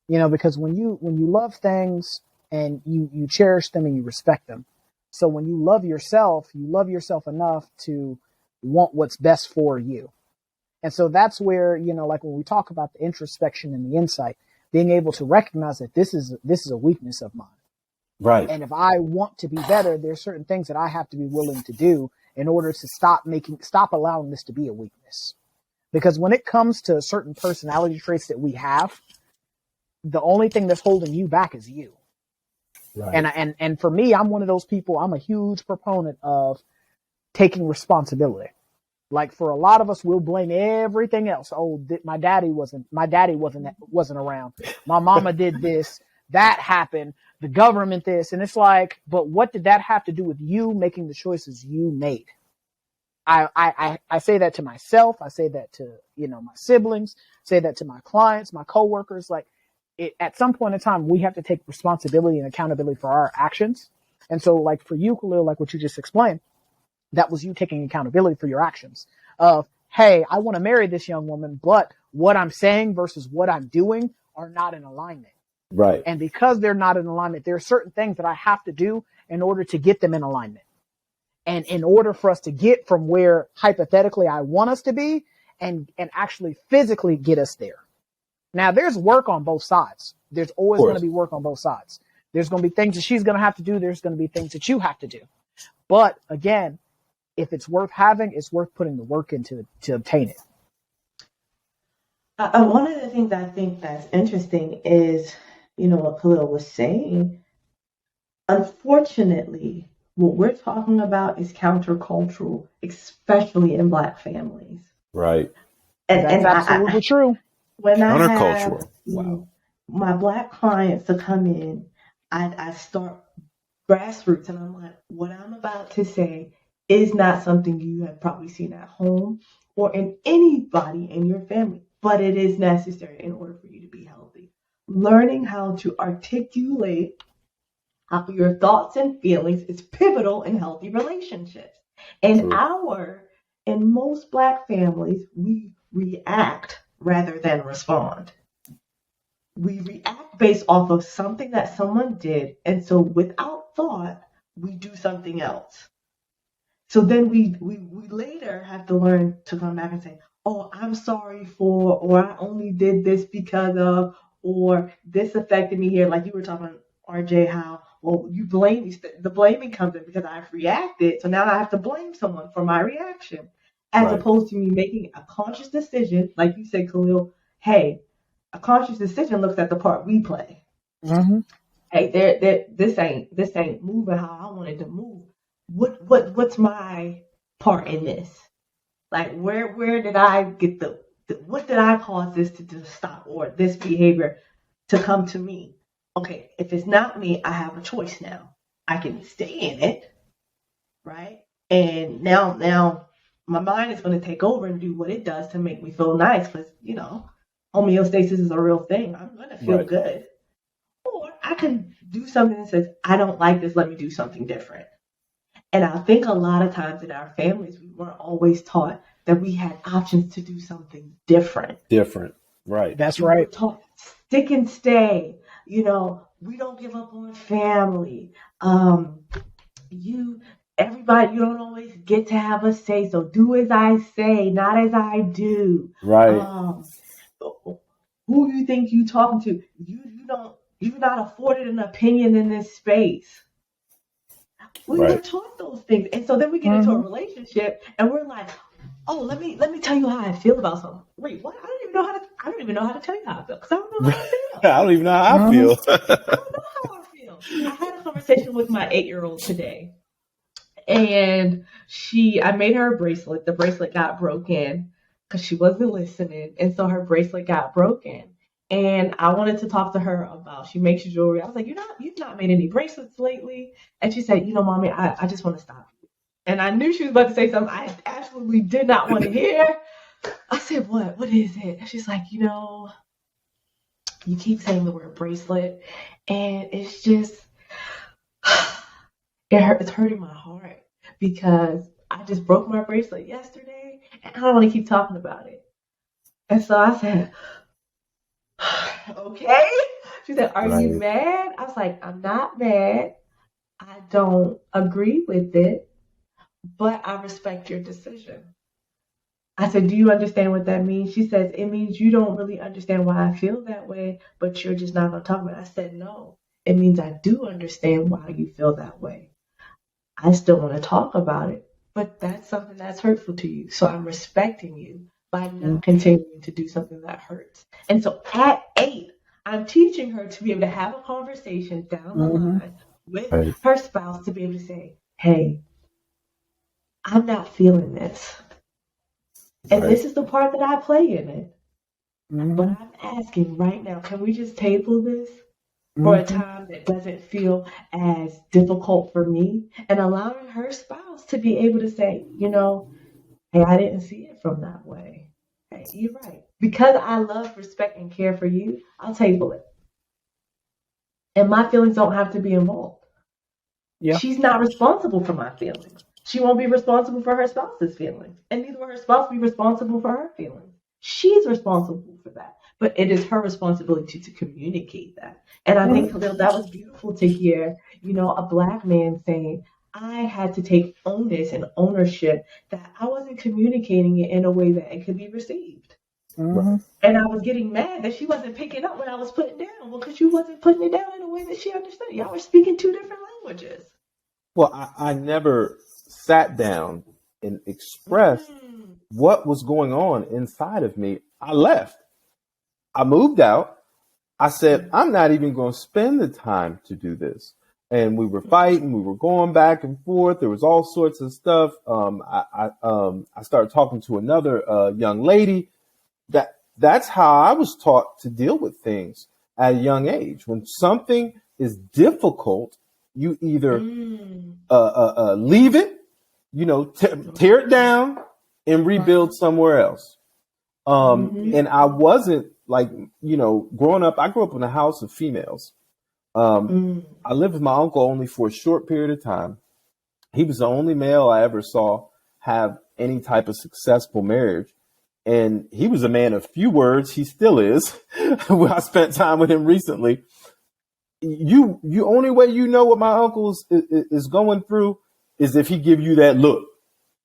Because when you love things and you cherish them and you respect them. So when you love yourself enough to want what's best for you. And so that's where, like when we talk about the introspection and the insight, being able to recognize that this is a weakness of mine. Right. And if I want to be better, there's certain things that I have to be willing to do in order to stop allowing this to be a weakness. Because when it comes to certain personality traits that we have, the only thing that's holding you back is you. Right. And for me, I'm one of those people. I'm a huge proponent of taking responsibility. Like for a lot of us, we'll blame everything else. Oh, my daddy wasn't around. My mama did this, that happened, the government this, and it's like, but what did that have to do with you making the choices you made? I say that to myself. I say that to, my siblings, say that to my clients, my coworkers. Like at some point in time, we have to take responsibility and accountability for our actions. And so like for you, Khalil, like what you just explained, that was you taking accountability for your actions of, hey, I want to marry this young woman, but what I'm saying versus what I'm doing are not in alignment. Right. And because they're not in alignment, there are certain things that I have to do in order to get them in alignment. And in order for us to get from where hypothetically I want us to be and actually physically get us there. Now there's work on both sides. There's always going to be work on both sides. There's going to be things that she's going to have to do. There's going to be things that you have to do. But again, if it's worth having, it's worth putting the work into to obtain it. One of the things I think that's interesting is, what Khalil was saying. Unfortunately, what we're talking about is countercultural, especially in Black families. Right. And that's absolutely true. When countercultural. I have my Black clients to come in, I start grassroots, and I'm like, what I'm about to say is not something you have probably seen at home or in anybody in your family, but it is necessary in order for you to be healthy. Learning how to articulate your thoughts and feelings is pivotal in healthy relationships. And in most Black families, we react rather than respond. We react based off of something that someone did, and so without thought, we do something else. So then we later have to learn to come back and say, oh, I'm sorry for, or I only did this because of, or this affected me here. Like you were talking, RJ, how, well, you blame me. The blaming comes in because I've reacted. So now I have to blame someone for my reaction. As opposed to me making a conscious decision, like you said, Khalil, hey, a conscious decision looks at the part we play. Mm-hmm. Hey, this ain't moving how I wanted to move. What's my part in this? Like where did I get what did I cause this to stop, or this behavior to come to me? Okay, if it's not me, I have a choice now. I can stay in it, right? And now my mind is going to take over and do what it does to make me feel nice, because homeostasis is a real thing. I'm going to feel good. Or I can do something that says, I don't like this, let me do something different. And I think a lot of times in our families, we weren't always taught that we had options to do something different. Right. That's right. We were taught stick and stay. We don't give up on family. Everybody, you don't always get to have a say. So do as I say, not as I do. Right. Who do you think you talking to? You're not afforded an opinion in this space. We were taught those things. And so then we get into a relationship and we're like, oh, let me tell you how I feel about something. Wait, what? I don't even know how to tell you how I feel, because I don't know how I feel. I don't even know how I feel. I don't know how I feel. I had a conversation with my 8-year-old today, and I made her a bracelet. The bracelet got broken because she wasn't listening, and so her bracelet got broken. And I wanted to talk to her about, she makes jewelry. I was like, you've not made any bracelets lately. And she said, Mommy, I just want to stop you. And I knew she was about to say something I absolutely did not want to hear. I said, what? What is it? And she's like, you keep saying the word bracelet, and it's just, it's hurting my heart, because I just broke my bracelet yesterday, and I don't want to keep talking about it. And so I said, okay. She said, are you mad? I was like, I'm not mad. I don't agree with it, but I respect your decision. I said, do you understand what that means? She says, it means you don't really understand why I feel that way, but you're just not going to talk about it. I said, no, it means I do understand why you feel that way. I still want to talk about it, but that's something that's hurtful to you. So I'm respecting you by Mm-hmm. not continuing to do something that hurts. And so at 8, I'm teaching her to be able to have a conversation down the Mm-hmm. line with Right. her spouse to be able to say, hey, I'm not feeling this. And Right. this is the part that I play in it. Mm-hmm. But I'm asking right now, can we just table this for a Mm-hmm. time that doesn't feel as difficult for me? And allowing her spouse to be able to say, hey, I didn't see it from that way. Hey, you're right. Because I love, respect, and care for you, I'll table it. And my feelings don't have to be involved. Yeah. She's not responsible for my feelings. She won't be responsible for her spouse's feelings. And neither will her spouse be responsible for her feelings. She's responsible for that. But it is her responsibility to communicate that. And I think, Khalil, that was beautiful to hear, a Black man saying, I had to take onus and ownership that I wasn't communicating it in a way that it could be received. Mm-hmm. And I was getting mad that she wasn't picking up what I was putting down. Well, because you wasn't putting it down in a way that she understood. Y'all were speaking 2 different languages. Well, I never sat down and expressed what was going on inside of me. I left. I moved out. I said, I'm not even going to spend the time to do this. And we were fighting. We were going back and forth. There was all sorts of stuff. I started talking to another young lady. That's how I was taught to deal with things at a young age. When something is difficult, you either leave it, tear it down and rebuild somewhere else. And I wasn't growing up, I grew up in a house of females. I lived with my uncle only for a short period of time. He was the only male I ever saw have any type of successful marriage. And he was a man of few words. He still is. I spent time with him recently. You only way you know what my uncle is going through is if he give you that look,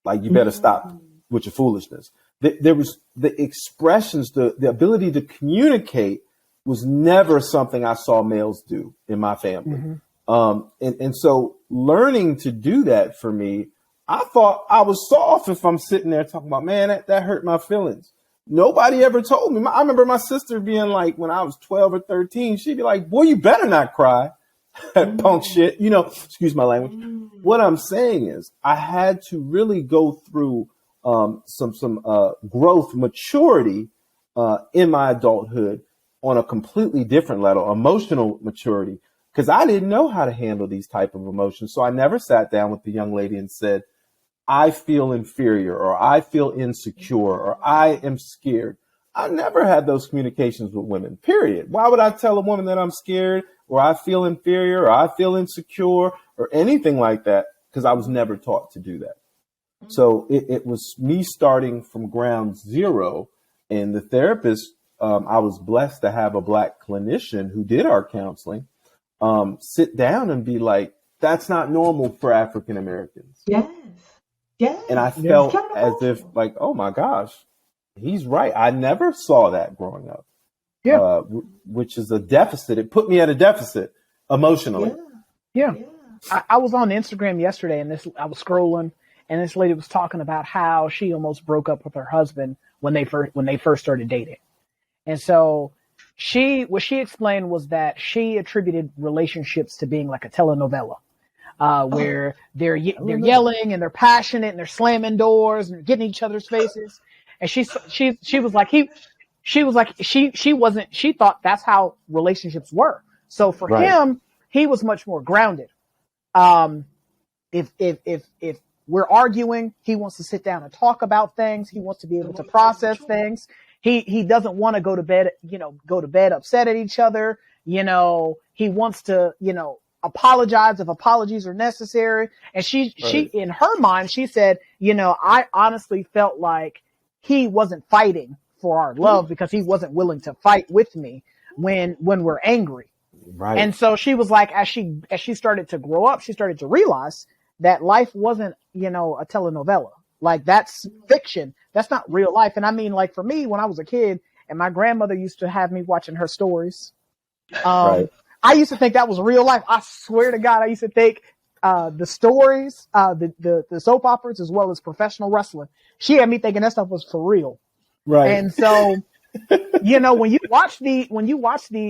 like you better stop with your foolishness. There was the expressions, the ability to communicate was never something I saw males do in my family. And so learning to do that for me, I thought I was soft if I'm sitting there talking about, man, that hurt my feelings. Nobody ever told me. I remember my sister being like, when I was 12 or 13, she'd be like, boy, you better not cry. Punk shit, excuse my language. What I'm saying is I had to really go through some growth, maturity in my adulthood on a completely different level, emotional maturity, because I didn't know how to handle these type of emotions. So I never sat down with the young lady and said, I feel inferior, or I feel insecure, or I am scared. I never had those communications with women, period. Why would I tell a woman that I'm scared, or I feel inferior, or I feel insecure, or anything like that? Because I was never taught to do that. So it was me starting from ground zero. And the therapist, I was blessed to have a Black clinician who did our counseling, sit down and be like, that's not normal for African Americans. Yes. Yes. And I felt as if like, oh my gosh, he's right. I never saw that growing up. Yeah. Which is a deficit. It put me at a deficit emotionally. Yeah. I was on Instagram yesterday and I was scrolling and this lady was talking about how she almost broke up with her husband when they first started dating. And so what she explained was that she attributed relationships to being like a telenovela. Where they're yelling and they're passionate and they're slamming doors and getting in each other's faces. And she thought that's how relationships were. So for him, he was much more grounded. If we're arguing, he wants to sit down and talk about things. He wants to be able to process things. He doesn't want to go to bed upset at each other. He wants to, apologize if apologies are necessary. And she, in her mind, she said, I honestly felt like he wasn't fighting for our love because he wasn't willing to fight with me when we're angry. Right. And so she was like, as she started to grow up, she started to realize that life wasn't, a telenovela. Like that's fiction. That's not real life. And I mean, like for me, when I was a kid and my grandmother used to have me watching her stories, I used to think that was real life. I swear to God, I used to think the stories, the soap operas, as well as professional wrestling. She had me thinking that stuff was for real. Right. And so, when you watch these,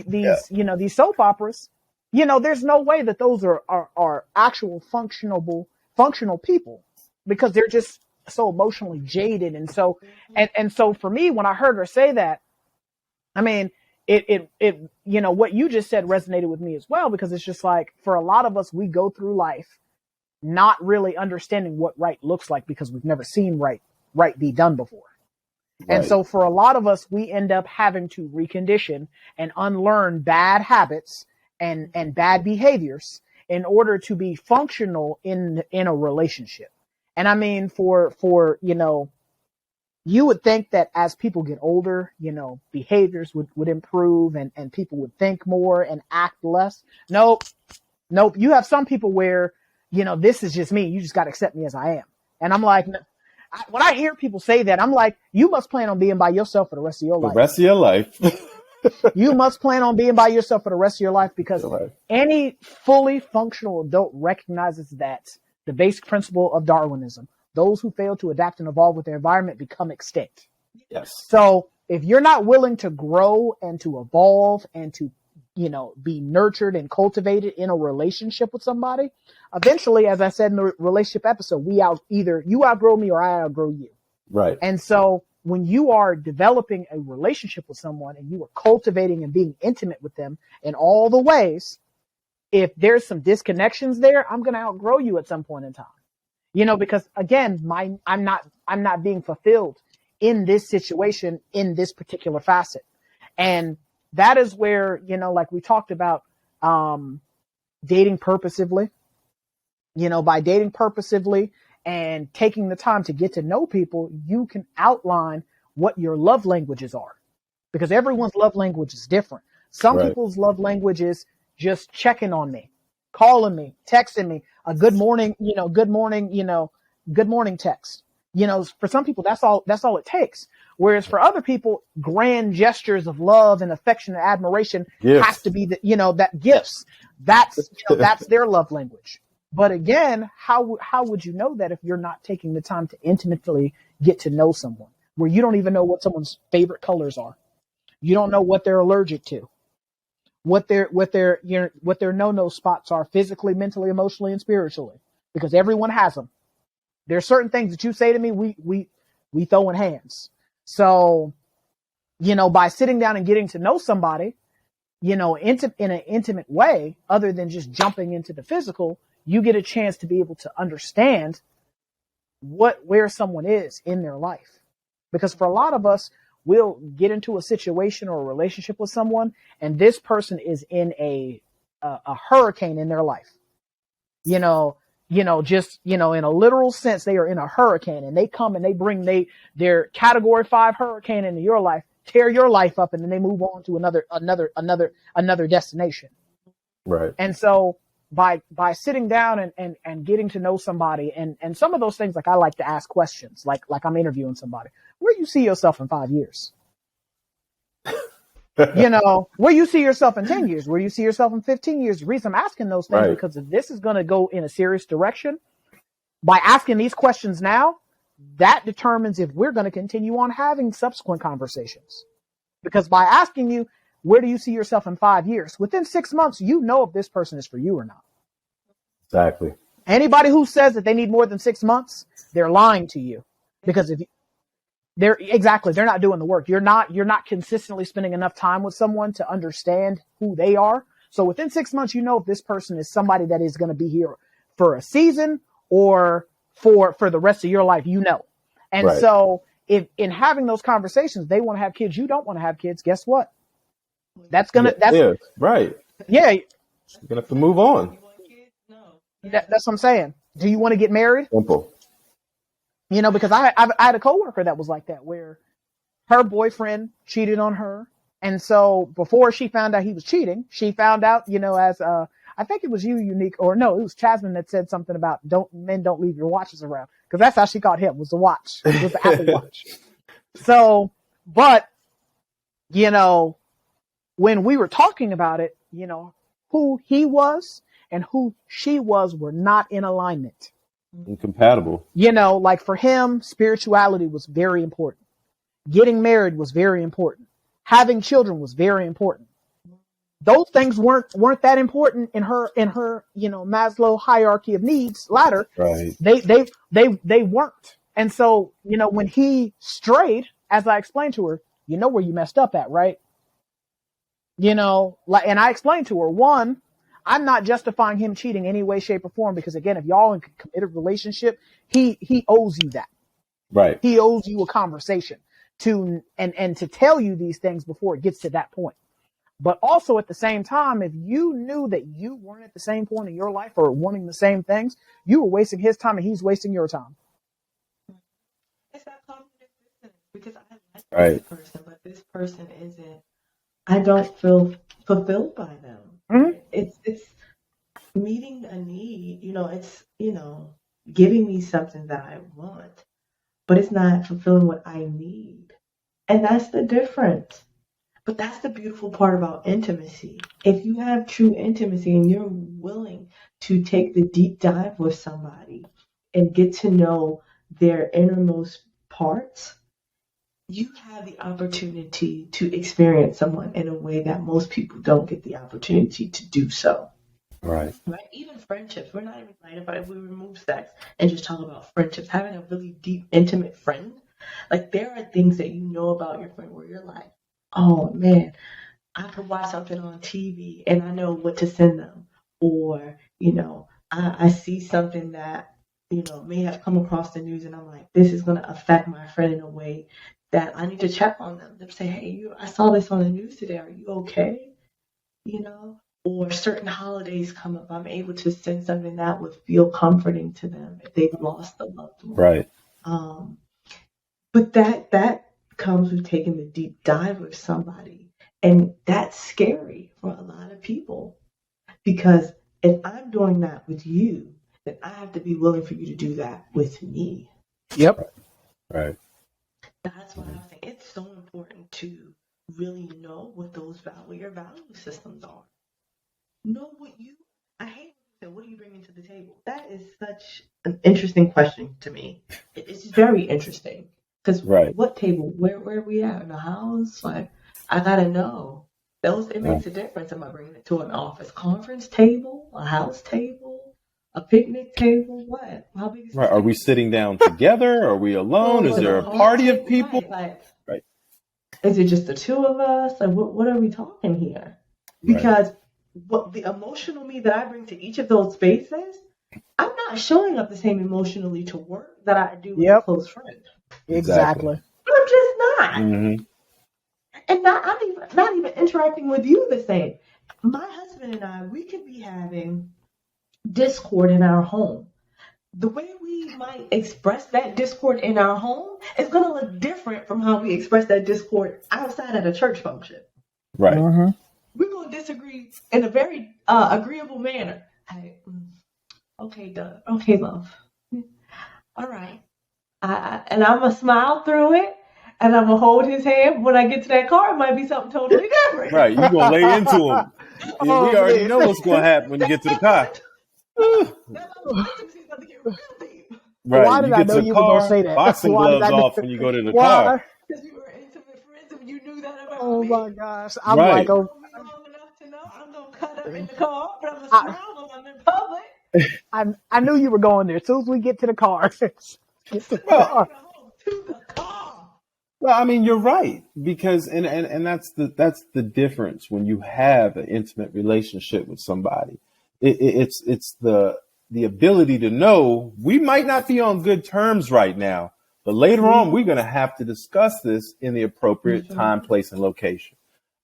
these soap operas, there's no way that those are actual functional people, because they're just so emotionally jaded. And so, and so for me, when I heard her say that, I mean, it, what you just said resonated with me as well, because it's just like, for a lot of us, we go through life not really understanding what right looks like, because we've never seen right be done before. Right. And so for a lot of us, we end up having to recondition and unlearn bad habits and bad behaviors in order to be functional in a relationship. And I mean, for you would think that as people get older, behaviors would improve and people would think more and act less. Nope. You have some people where, this is just me. You just got to accept me as I am. And I'm like, when I hear people say that, I'm like, you must plan on being by yourself for the rest of your life. The rest of your life. You must plan on being by yourself for the rest of your life, because any fully functional adult recognizes that the basic principle of Darwinism: those who fail to adapt and evolve with their environment become extinct. Yes. So if you're not willing to grow and to evolve and to, be nurtured and cultivated in a relationship with somebody, eventually, as I said in the relationship episode, either you outgrow me or I outgrow you. Right. And so when you are developing a relationship with someone and you are cultivating and being intimate with them in all the ways, if there's some disconnections there, I'm going to outgrow you at some point in time. Because again, I'm not being fulfilled in this situation, in this particular facet. And that is where, like we talked about, dating purposively, by dating purposively and taking the time to get to know people, you can outline what your love languages are, because everyone's love language is different. Some people's love language is just checking on me, calling me, texting me, a good morning text. For some people, that's all it takes. Whereas for other people, grand gestures of love and affection and admiration has to be that gifts. That's their love language. But again, how would you know that if you're not taking the time to intimately get to know someone, where you don't even know what someone's favorite colors are? You don't know what they're allergic to, what their no-no spots are physically, mentally, emotionally, and spiritually, because everyone has them. There are certain things that you say to me, we throw in hands. So, by sitting down and getting to know somebody, in an intimate way, other than just jumping into the physical, you get a chance to be able to understand where someone is in their life. Because for a lot of us, we'll get into a situation or a relationship with someone, and this person is in a hurricane in their life. In a literal sense, they are in a hurricane, and they come and they bring their category 5 hurricane into your life, tear your life up, and then they move on to another destination. Right. And so by sitting down and getting to know somebody, and some of those things, like I like to ask questions, like I'm interviewing somebody, where you see yourself in 5 years? Where you see yourself in 10 years, where you see yourself in 15 years. The reason I'm asking those things, because if this is going to go in a serious direction, by asking these questions now, that determines if we're going to continue on having subsequent conversations. Because by asking you, where do you see yourself in 5 years? Within 6 months, if this person is for you or not. Exactly. Anybody who says that they need more than 6 months, they're lying to you. Because they're not doing the work. You're not consistently spending enough time with someone to understand who they are. So within 6 months, if this person is somebody that is going to be here for a season or for the rest of your life, And so if in having those conversations, they want to have kids, you don't want to have kids, guess what? That's right. Yeah. You're gonna have to move on. That's what I'm saying. Do you want to get married? Simple. Because I had a coworker that was like that, where her boyfriend cheated on her. And so before she found out he was cheating, she found out, as I think it was you, Unique, or no, it was Chasman that said something about men don't leave your watches around. Because that's how she caught him, was the watch. It was the Apple Watch. So, but, when we were talking about it, who he was and who she was were not in alignment. Incompatible. You know, like for him, spirituality was very important. Getting married was very important. Having children was very important. Those things weren't that important in her, you know, Maslow hierarchy of needs ladder. Right. They weren't. And so, you know, when he strayed, as I explained to her, you know where you messed up at, right? You know, like, and I explained to her, one, I'm not justifying him cheating any way, shape, or form, because again, if y'all in a committed relationship, he owes you that. Right. He owes you a conversation to to tell you these things before it gets to that point. But also at the same time, if you knew that you weren't at the same point in your life or wanting the same things, you were wasting his time and he's wasting your time. It's that cognitive dissonance because I like Right. this person, but this person isn't. I don't feel fulfilled by them. Mhm. It's meeting a need. You know, it's, you know, giving me something that I want, but it's not fulfilling what I need, and that's the difference. But that's the beautiful part about intimacy. If you have true intimacy and you're willing to take the deep dive with somebody and get to know their innermost parts, you have the opportunity to experience someone in a way that most people don't get the opportunity to do so. Right. Right? Even friendships. We're not even talking about if we remove sex and just talk about friendships. Having a really deep, intimate friend. Like there are things that you know about your friend where you're like, oh man, I could watch something on TV and I know what to send them. Or, you know, I see something that, you know, may have come across the news and I'm like, this is going to affect my friend in a way that I need to check on them. Them say, hey, I saw this on the news today. Are you okay? You know? Or certain holidays come up, I'm able to send something that would feel comforting to them if they've lost a loved one. Right. But that comes with taking the deep dive with somebody. And that's scary for a lot of people. Because if I'm doing that with you, then I have to be willing for you to do that with me. Yep. Right. That's why I think it's so important to really know what your value systems are. Know what I hate what are you bringing to the table? That is such an interesting question to me. It's very interesting. Because Right. what table? Where are we at in the house? Like, I gotta know. It makes a difference. Am I bringing it to an office conference table, a house table, a picnic table? What? How big is Right. this Are we table? sitting down together? Are we alone? Is there a party of people? Like, Right. is it just the two of us? Like, what are we talking here? Right. Because what the emotional me that I bring to each of those spaces, I'm not showing up the same emotionally to work that I do with a Yep. close friend. Exactly. I'm just not. Mm-hmm. And not even interacting with you the same. My husband and I, we could be having discord in our home. The way we might express that discord in our home is going to look different from how we express that discord outside at a church function. Right. Mm-hmm. We're going to disagree in a very agreeable manner. Hey, okay, Doug. Okay, love. All right. And I'm going to smile through it, and I'm going to hold his hand. When I get to that car, it might be something totally different. Right. You're going to lay into him. Oh, we already man. know what's going to happen when you get to the car. Right. Why did you I get know to the you were car, gonna say that? boxing Why did gloves I know- off when you go to the Why? car. Because we were intimate friends and you knew that about Oh me. my gosh. I'm Right. like, oh, You know me long enough to know I'm going to cut up in the car, but I'm going to smile when I'm in public. I knew you were going there. As soon as we get to the car. Get to the Well, car. To the car. Well, I mean, you're right, because and that's the difference when you have an intimate relationship with somebody. It's the ability to know we might not be on good terms right now, but later on we're going to have to discuss this in the appropriate time, place, and location.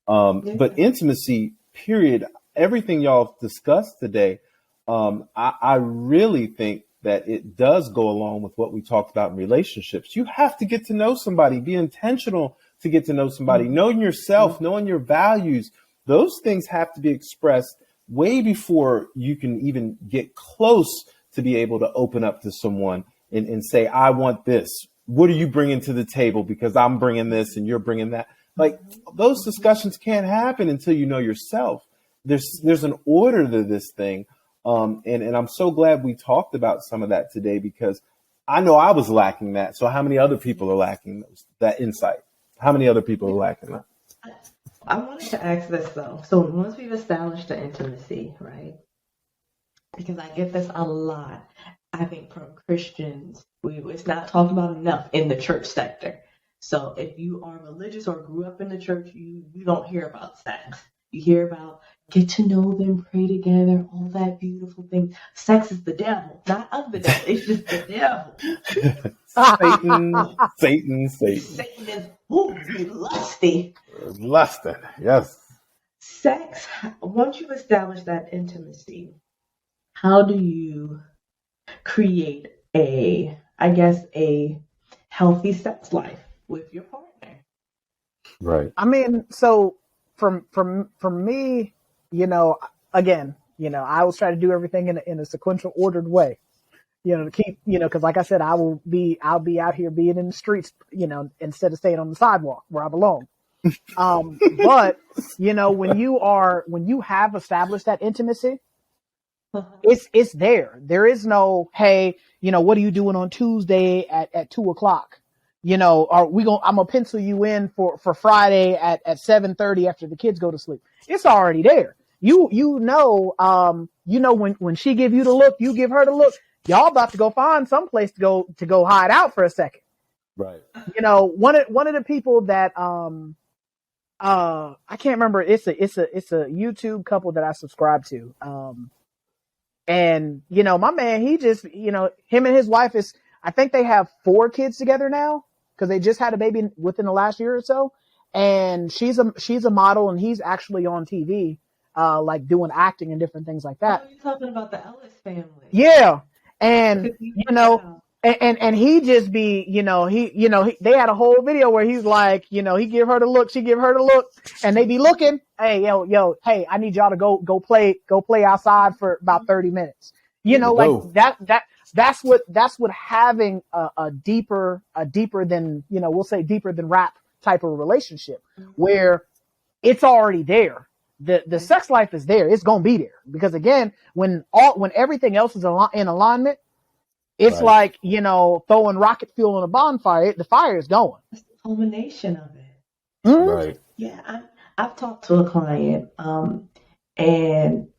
But intimacy, period. Everything y'all discussed today, I really think that it does go along with what we talked about in relationships. You have to get to know somebody, be intentional to get to know somebody, knowing yourself, knowing your values. Those things have to be expressed way before you can even get close to be able to open up to someone and say, I want this. What are you bringing to the table? Because I'm bringing this and you're bringing that. Like those discussions can't happen until you know yourself. There's an order to this thing. And I'm so glad we talked about some of that today, because I know I was lacking that. So how many other people are lacking that insight? How many other people are lacking that? I wanted to ask this though. So once we've established the intimacy, right? Because I get this a lot, I think, from Christians. It's not talked about enough in the church sector. So if you are religious or grew up in the church, you don't hear about sex. You hear about get to know them, pray together, all that beautiful thing. Sex is the devil, not of the devil. It's just the devil. Satan. Satan is lusty. Lusted, yes. Sex, once you've established that intimacy, how do you create a healthy sex life with your partner? Right. I mean, so for me, again, I always try to do everything in a sequential, ordered way. To keep, because like I said, I'll be out here being in the streets, instead of staying on the sidewalk where I belong. But when you have established that intimacy, it's there. There is no, hey, what are you doing on Tuesday at 2:00? I'm gonna pencil you in for Friday at 7:30 after the kids go to sleep. It's already there. When she give you the look, you give her the look. Y'all about to go find some place to go hide out for a second. Right. One of the people that I can't remember. It's a YouTube couple that I subscribe to. And my man, he just him and his wife I think they have 4 kids together now, because they just had a baby within the last year or so. And she's a model, and he's actually on TV, like doing acting and different things like that. Oh, you're talking about the Ellis family. Yeah. And, and he just be, they had a whole video where he's like, he give her the look, she give her the look, and they be looking, hey, hey, I need y'all to go play outside for about 30 minutes. That's what having a deeper than, we'll say deeper than rap type of relationship, where it's already there. The sex life is there. It's going to be there, because again, when everything else is in alignment, it's right. Like, throwing rocket fuel on a bonfire, the fire is going. It's the culmination of it. Mm-hmm. Right. Yeah. I've talked to a client, and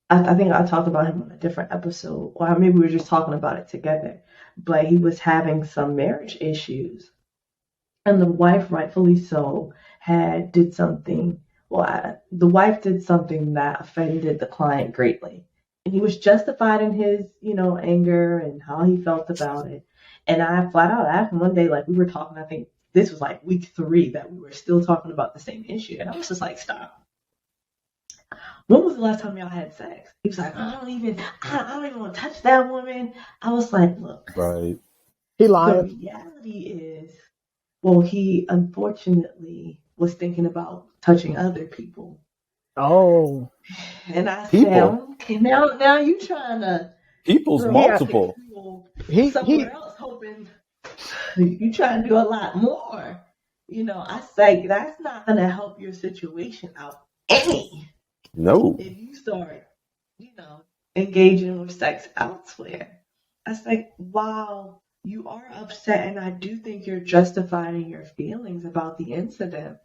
I think I talked about him on a different episode, or maybe we were just talking about it together, but he was having some marriage issues, and the wife, rightfully so, did something. Well, the wife did something that offended the client greatly, and he was justified in his, anger and how he felt about it. And I flat out asked him one day, like, we were talking, I think this was like week 3, that we were still talking about the same issue, and I was just like, stop. When was the last time y'all had sex? He was like, I don't even want to touch that woman. I was like, look, right. He lied. The reality is, well, he unfortunately was thinking about touching other people. Oh. And I said, okay, now you trying to people's multiple. Somewhere else, hoping you trying to do a lot more. I say that's not gonna help your situation out any. No. If you start, engaging with sex elsewhere. I say, wow, you are upset, and I do think you're justifying your feelings about the incident.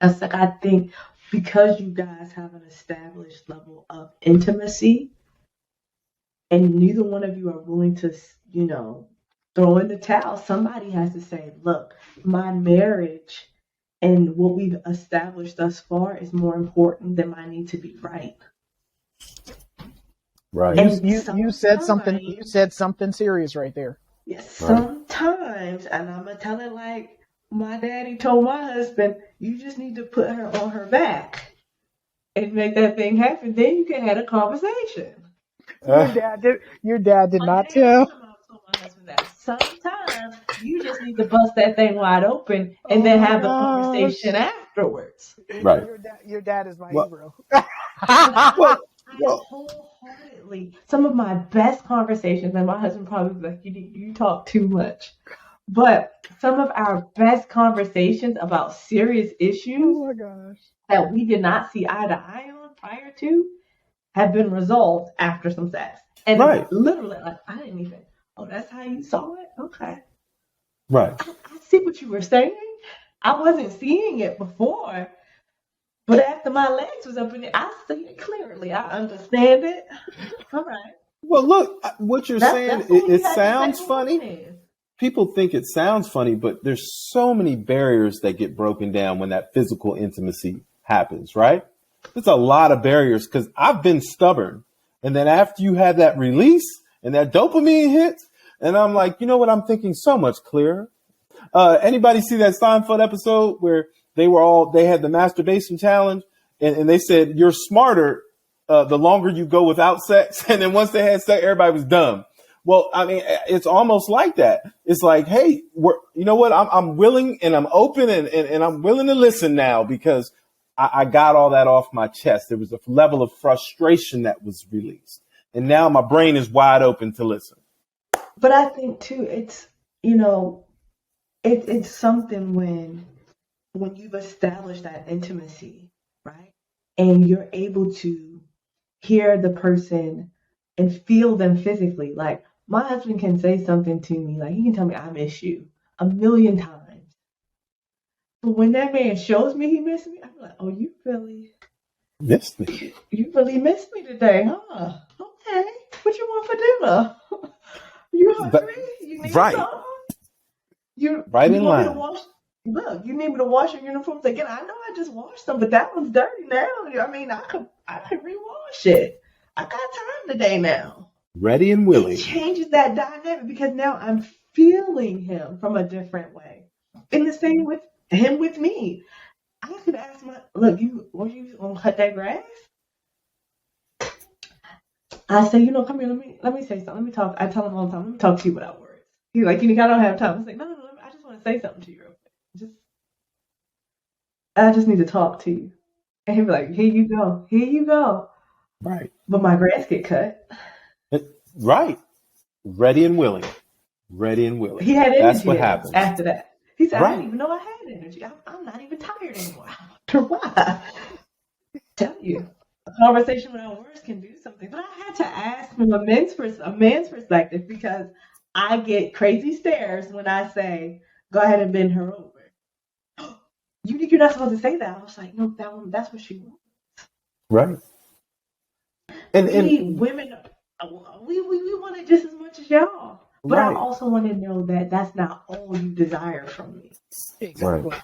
It's like, I think because you guys have an established level of intimacy, and neither one of you are willing to, throw in the towel, somebody has to say, look, my marriage and what we've established thus far is more important than my need to be right. Right. And you said something. You said something serious right there. Yes. Sometimes, and I'm gonna tell it like my daddy told my husband, you just need to put her on her back and make that thing happen. Then you can have a conversation. Your dad did not tell. Told my husband that sometimes you just need to bust that thing wide open and then have the conversation afterwards. Right. Your dad is my hero. Wholeheartedly. Some of my best conversations, and my husband probably was like, you talk too much. But some of our best conversations about serious issues oh my gosh. that we did not see eye to eye on prior to, have been resolved after some sex. And Right. literally, like, I didn't even, oh, that's how you saw it? Okay. Right. I see what you were saying. I wasn't seeing it before. But after my legs was up in it, I see it clearly. I understand it. All right. Well, look, what you're saying, That's all you it had to sounds say funny. was. People think it sounds funny, but there's so many barriers that get broken down when that physical intimacy happens, right? There's a lot of barriers because I've been stubborn. And then after you have that release and that dopamine hits, and I'm like, you know what? I'm thinking so much clearer. Anybody see that Seinfeld episode where they had the masturbation challenge and they said, you're smarter the longer you go without sex. And then once they had sex, everybody was dumb. Well, I mean, it's almost like that. It's like, hey, you know what? I'm willing and I'm open and I'm willing to listen now because I got all that off my chest. There was a level of frustration that was released. And now my brain is wide open to listen. But I think too, it's, it's something when you've established that intimacy, right? And you're able to hear the person and feel them physically. Like my husband can say something to me, like he can tell me I miss you 1,000,000 times. But when that man shows me he missed me, I'm like, oh, you really Missed me. You really missed me today, huh? Okay. What you want for dinner? You hungry? You need Right. something? You Right you in want me to line. wash? Look, you need me to wash your uniforms again. I know I just washed them, but that one's dirty now. I mean, I could rewash it. I got time today now. Ready and It willing. changes that dynamic because now I'm feeling him from a different way. And the same with him with me. I could ask look, you gonna cut that grass? I say, come here, let me say something. Let me talk. I tell him all the time, let me talk to you without words. He's like, I don't have time. I say, no, I just want to say something to you real quick. I just need to talk to you. And he'd be like, here you go. Right. But my grass get cut. Right. Ready and willing. Ready and willing. He had energy That's what happens. after that. He said, I Right. didn't even know I had energy. I'm not even tired anymore. I wonder why. I tell you, a conversation without words can do something. But I had to ask from a man's perspective because I get crazy stares when I say, go ahead and bend her over. You're not supposed to say that. I was like, no, that's what she wants. Right. And Women, we want it just as much as y'all. But right. I also want to know that that's not all you desire from me. Exactly. Right.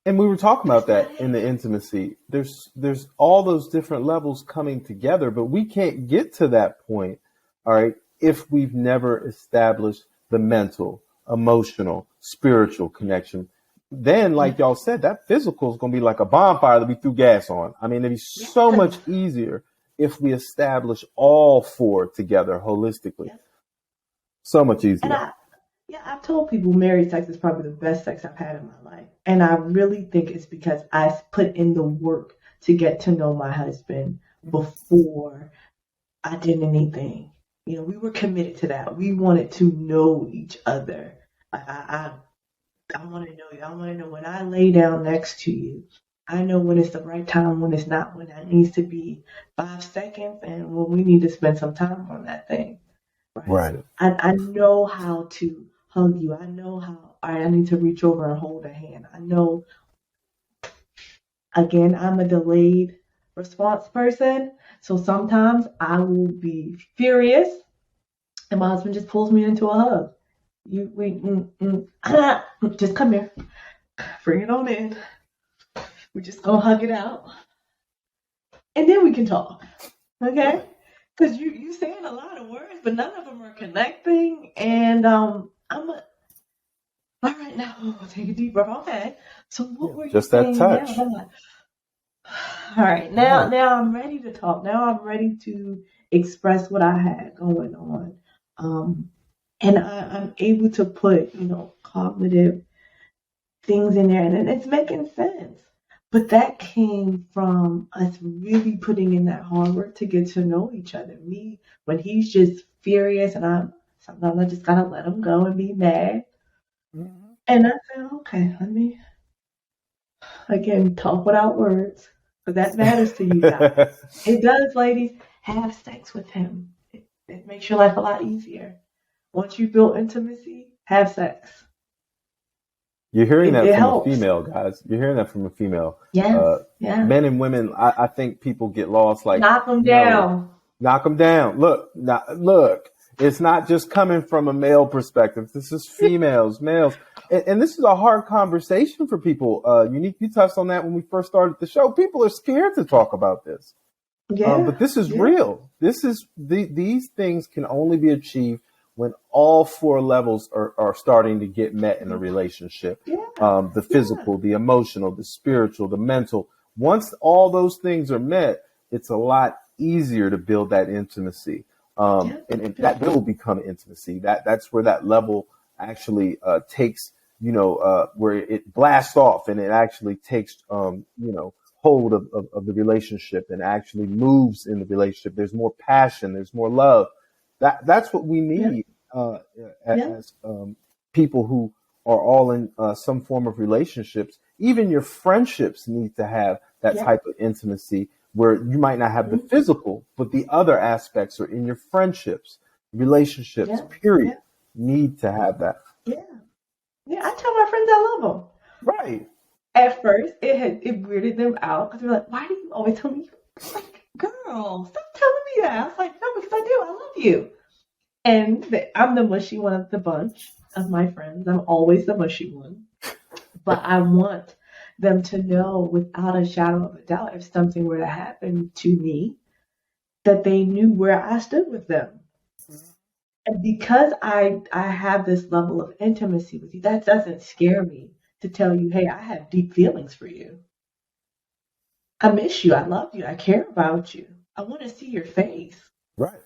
And we were talking about that in the intimacy. There's all those different levels coming together, but we can't get to that point, all right, if we've never established the mental, emotional, spiritual connection. Then, like y'all said, that physical is going to be like a bonfire that we threw gas on. I mean, it'd be so much easier if we establish all four together holistically. So much easier. And I've told people married sex is probably the best sex I've had in my life. And I really think it's because I put in the work to get to know my husband before I did anything. We were committed to that. We wanted to know each other. I want to know you. I want to know when I lay down next to you. I know when it's the right time, when it's not, when that needs to be 5 seconds, and when we need to spend some time on that thing. Right. I know how to hug you. I know how I need to reach over and hold a hand. I know, again, I'm a delayed response person. So sometimes I will be furious and my husband just pulls me into a hug. Just come here. Bring it on in. We're just going to hug it out. And then we can talk. Okay? Because you're saying a lot of words, but none of them are connecting. And all right, now take a deep breath. Okay. So what were you just saying that touch. now? All right, now I'm ready to talk. Now I'm ready to express what I had going on. And I'm able to put, cognitive things in there, and it's making sense. But that came from us really putting in that hard work to get to know each other. Me, when he's just furious, and sometimes I just gotta let him go and be mad. And I said, okay, let me again talk without words. because that matters to you guys. It does, ladies. Have sex with him. It makes your life a lot easier. Once you build intimacy, have sex. You're hearing that It from a helps. female, guys. You're hearing that from a female. Yes. Yeah. Men and women, I think people get lost. Like, Knock them no, down. knock them down. Look. It's not just coming from a male perspective. This is females, males, and this is a hard conversation for people. Unique, you touched on that when we first started the show. People are scared to talk about this. Yeah. But this is real. These things can only be achieved when all four levels are starting to get met in a relationship. Yeah. The physical, the emotional, the spiritual, the mental. Once all those things are met, it's a lot easier to build that intimacy. And that will become intimacy. That's where that level actually takes, where it blasts off and it actually takes, hold of the relationship and actually moves in the relationship. There's more passion. There's more love. That's what we need as people who are all in some form of relationships. Even your friendships need to have that type of intimacy where you might not have the physical, but the other aspects are in your friendships, relationships, period, need to have that. Yeah. Yeah, I tell my friends I love them. Right. At first, it weirded them out because they're like, "Why do you always tell me?" I'm like, "Girl, stop telling me that." I was like, "No, because I do. I love you." And I'm the mushy one of the bunch of my friends. I'm always the mushy one. But I want them to know without a shadow of a doubt, if something were to happen to me, that they knew where I stood with them. And because I have this level of intimacy with you, that doesn't scare me to tell you, hey, I have deep feelings for you. I miss you. I love you. I care about you. I want to see your face. Right.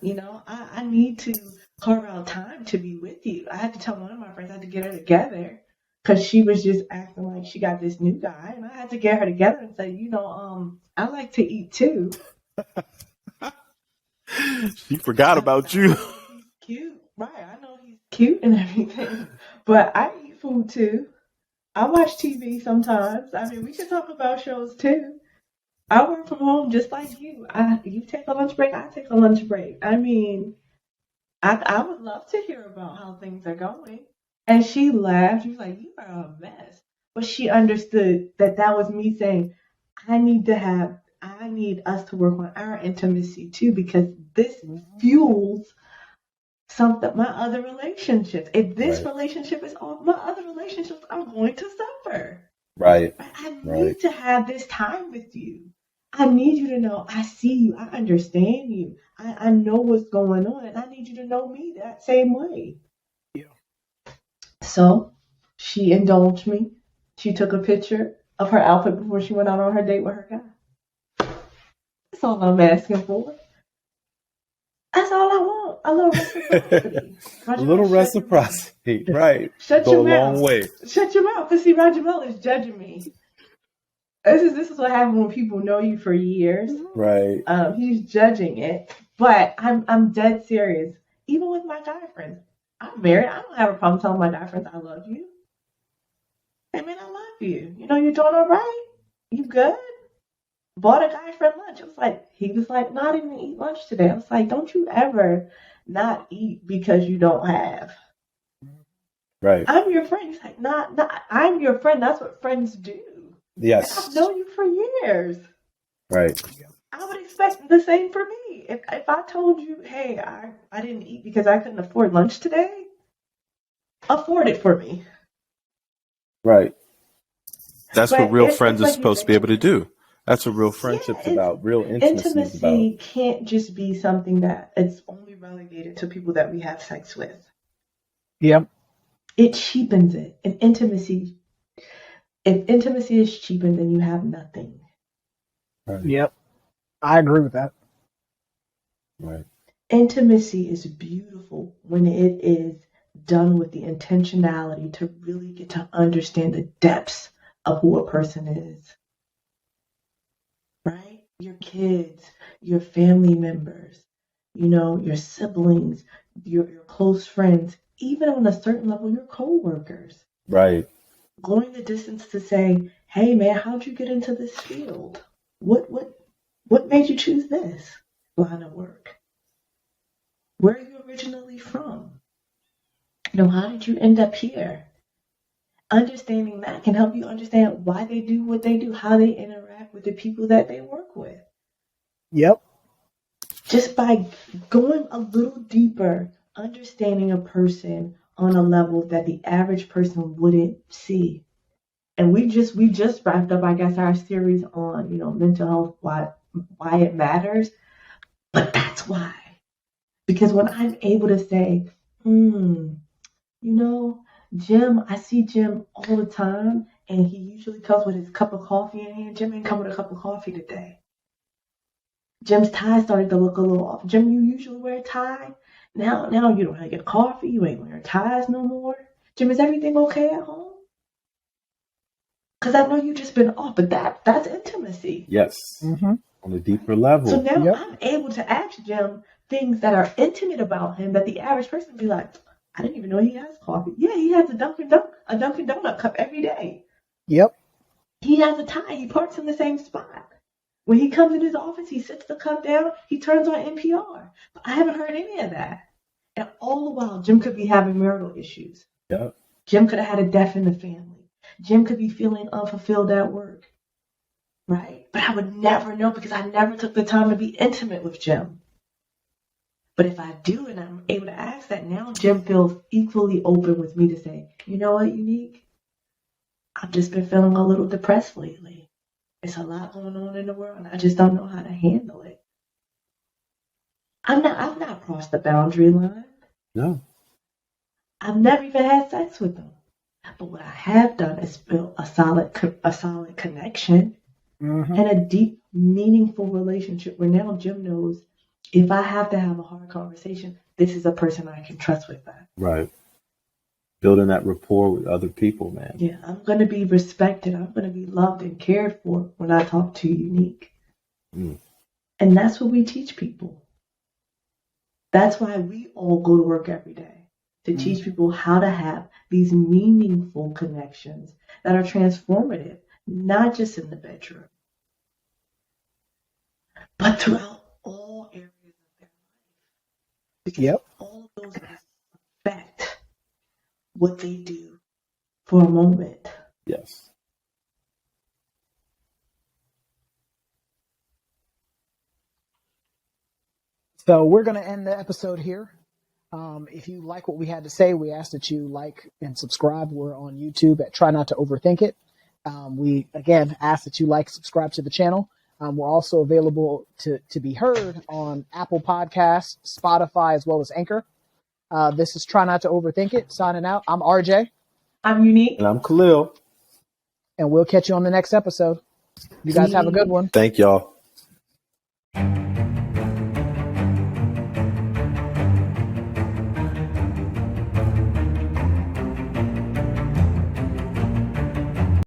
I need to carve out time to be with you. I had to tell one of my friends I had to get her together because she was just acting like she got this new guy. And I had to get her together and say, I like to eat too. She forgot about you. He's cute. Right. I know he's cute and everything. But I eat food too. I watch TV sometimes. I mean, we can talk about shows too. I work from home just like you. You take a lunch break, I take a lunch break. I mean, I would love to hear about how things are going. And she laughed. She was like, "You are a mess." But she understood that was me saying, I need us to work on our intimacy too, because this fuels my other relationships. If this relationship is off, my other relationships are going to suffer. Right. I need to have this time with you. I need you to know I see you. I understand you. I know what's going on, and I need you to know me that same way. Yeah. So she indulged me. She took a picture of her outfit before she went out on her date with her guy. That's all I'm asking for. That's all I want. A little reciprocity. A little reciprocity, right? Shut Go your a mouth. long way. Shut your mouth. Because see, Roger Bell is judging me. This is what happens when people know you for years. Right. He's judging it, but I'm dead serious. Even with my guy friends, I'm married. I don't have a problem telling my guy friends I love you. Hey man, I love you. You're doing all right. You good? Bought a guy friend lunch. He was like, not even eat lunch today. I was like, don't you ever not eat because you don't have. Right. I'm your friend. He's like, not. I'm your friend. That's what friends do. Yes. And I've known you for years. Right. I would expect the same for me. If I told you, hey, I didn't eat because I couldn't afford lunch today, afford it for me. Right. That's what real friends are supposed to be able to do. That's what real friendship's about. Real intimacy is about. Intimacy can't just be something that it's only relegated to people that we have sex with. Yep. It cheapens it. If intimacy is cheapened, then you have nothing. Right. Yep. I agree with that. Right. Intimacy is beautiful when it is done with the intentionality to really get to understand the depths of who a person is. Right? Your kids, your family members, your siblings, your close friends, even on a certain level, your coworkers. Right. Going the distance to say, hey man, how'd you get into this field? What made you choose this line of work? Where are you originally from? How did you end up here? Understanding that can help you understand why they do what they do, how they interact with the people that they work with. Yep. Just by going a little deeper, understanding a person on a level that the average person wouldn't see. And we just wrapped up, I guess, our series on, mental health, why it matters. But that's why. Because when I'm able to say, Jim, I see Jim all the time, and he usually comes with his cup of coffee in hand. Jim ain't come with a cup of coffee today. Jim's tie started to look a little off. Jim, you usually wear a tie. Now you don't have to get coffee. You ain't wearing ties no more. Jim, is everything okay at home? Because I know you just been off, but that's intimacy. Yes. Mm-hmm. On a deeper level. So now I'm able to ask Jim things that are intimate about him that the average person would be like, I didn't even know he has coffee. Yeah, he has a Dunkin' Donut cup every day. Yep. He has a tie. He parks in the same spot. When he comes in his office, he sits the cup down. He turns on NPR. But I haven't heard any of that. And all the while, Jim could be having marital issues. Yep. Jim could have had a death in the family. Jim could be feeling unfulfilled at work. Right? But I would never know because I never took the time to be intimate with Jim. But if I do and I'm able to ask that, now Jim feels equally open with me to say, you know what, Unique? I've just been feeling a little depressed lately. It's a lot going on in the world and I just don't know how to handle it. I've not crossed the boundary line. No. I've never even had sex with them. But what I have done is build a solid connection and a deep, meaningful relationship where now Jim knows if I have to have a hard conversation, this is a person I can trust with that. Right. Building that rapport with other people, man. Yeah, I'm going to be respected. I'm going to be loved and cared for when I talk to Unique. And that's what we teach people. That's why we all go to work every day, to teach people how to have these meaningful connections that are transformative, not just in the bedroom, but throughout all areas of their life. Because all of those affect what they do for a moment. Yes. So we're going to end the episode here. If you like what we had to say, we ask that you like and subscribe. We're on YouTube at Try Not to Overthink It. We, again, ask that you like, subscribe to the channel. We're also available to be heard on Apple Podcasts, Spotify, as well as Anchor. This is Try Not to Overthink It. Signing out. I'm RJ. I'm Unique. And I'm Khalil. And we'll catch you on the next episode. You guys have a good one. Thank y'all.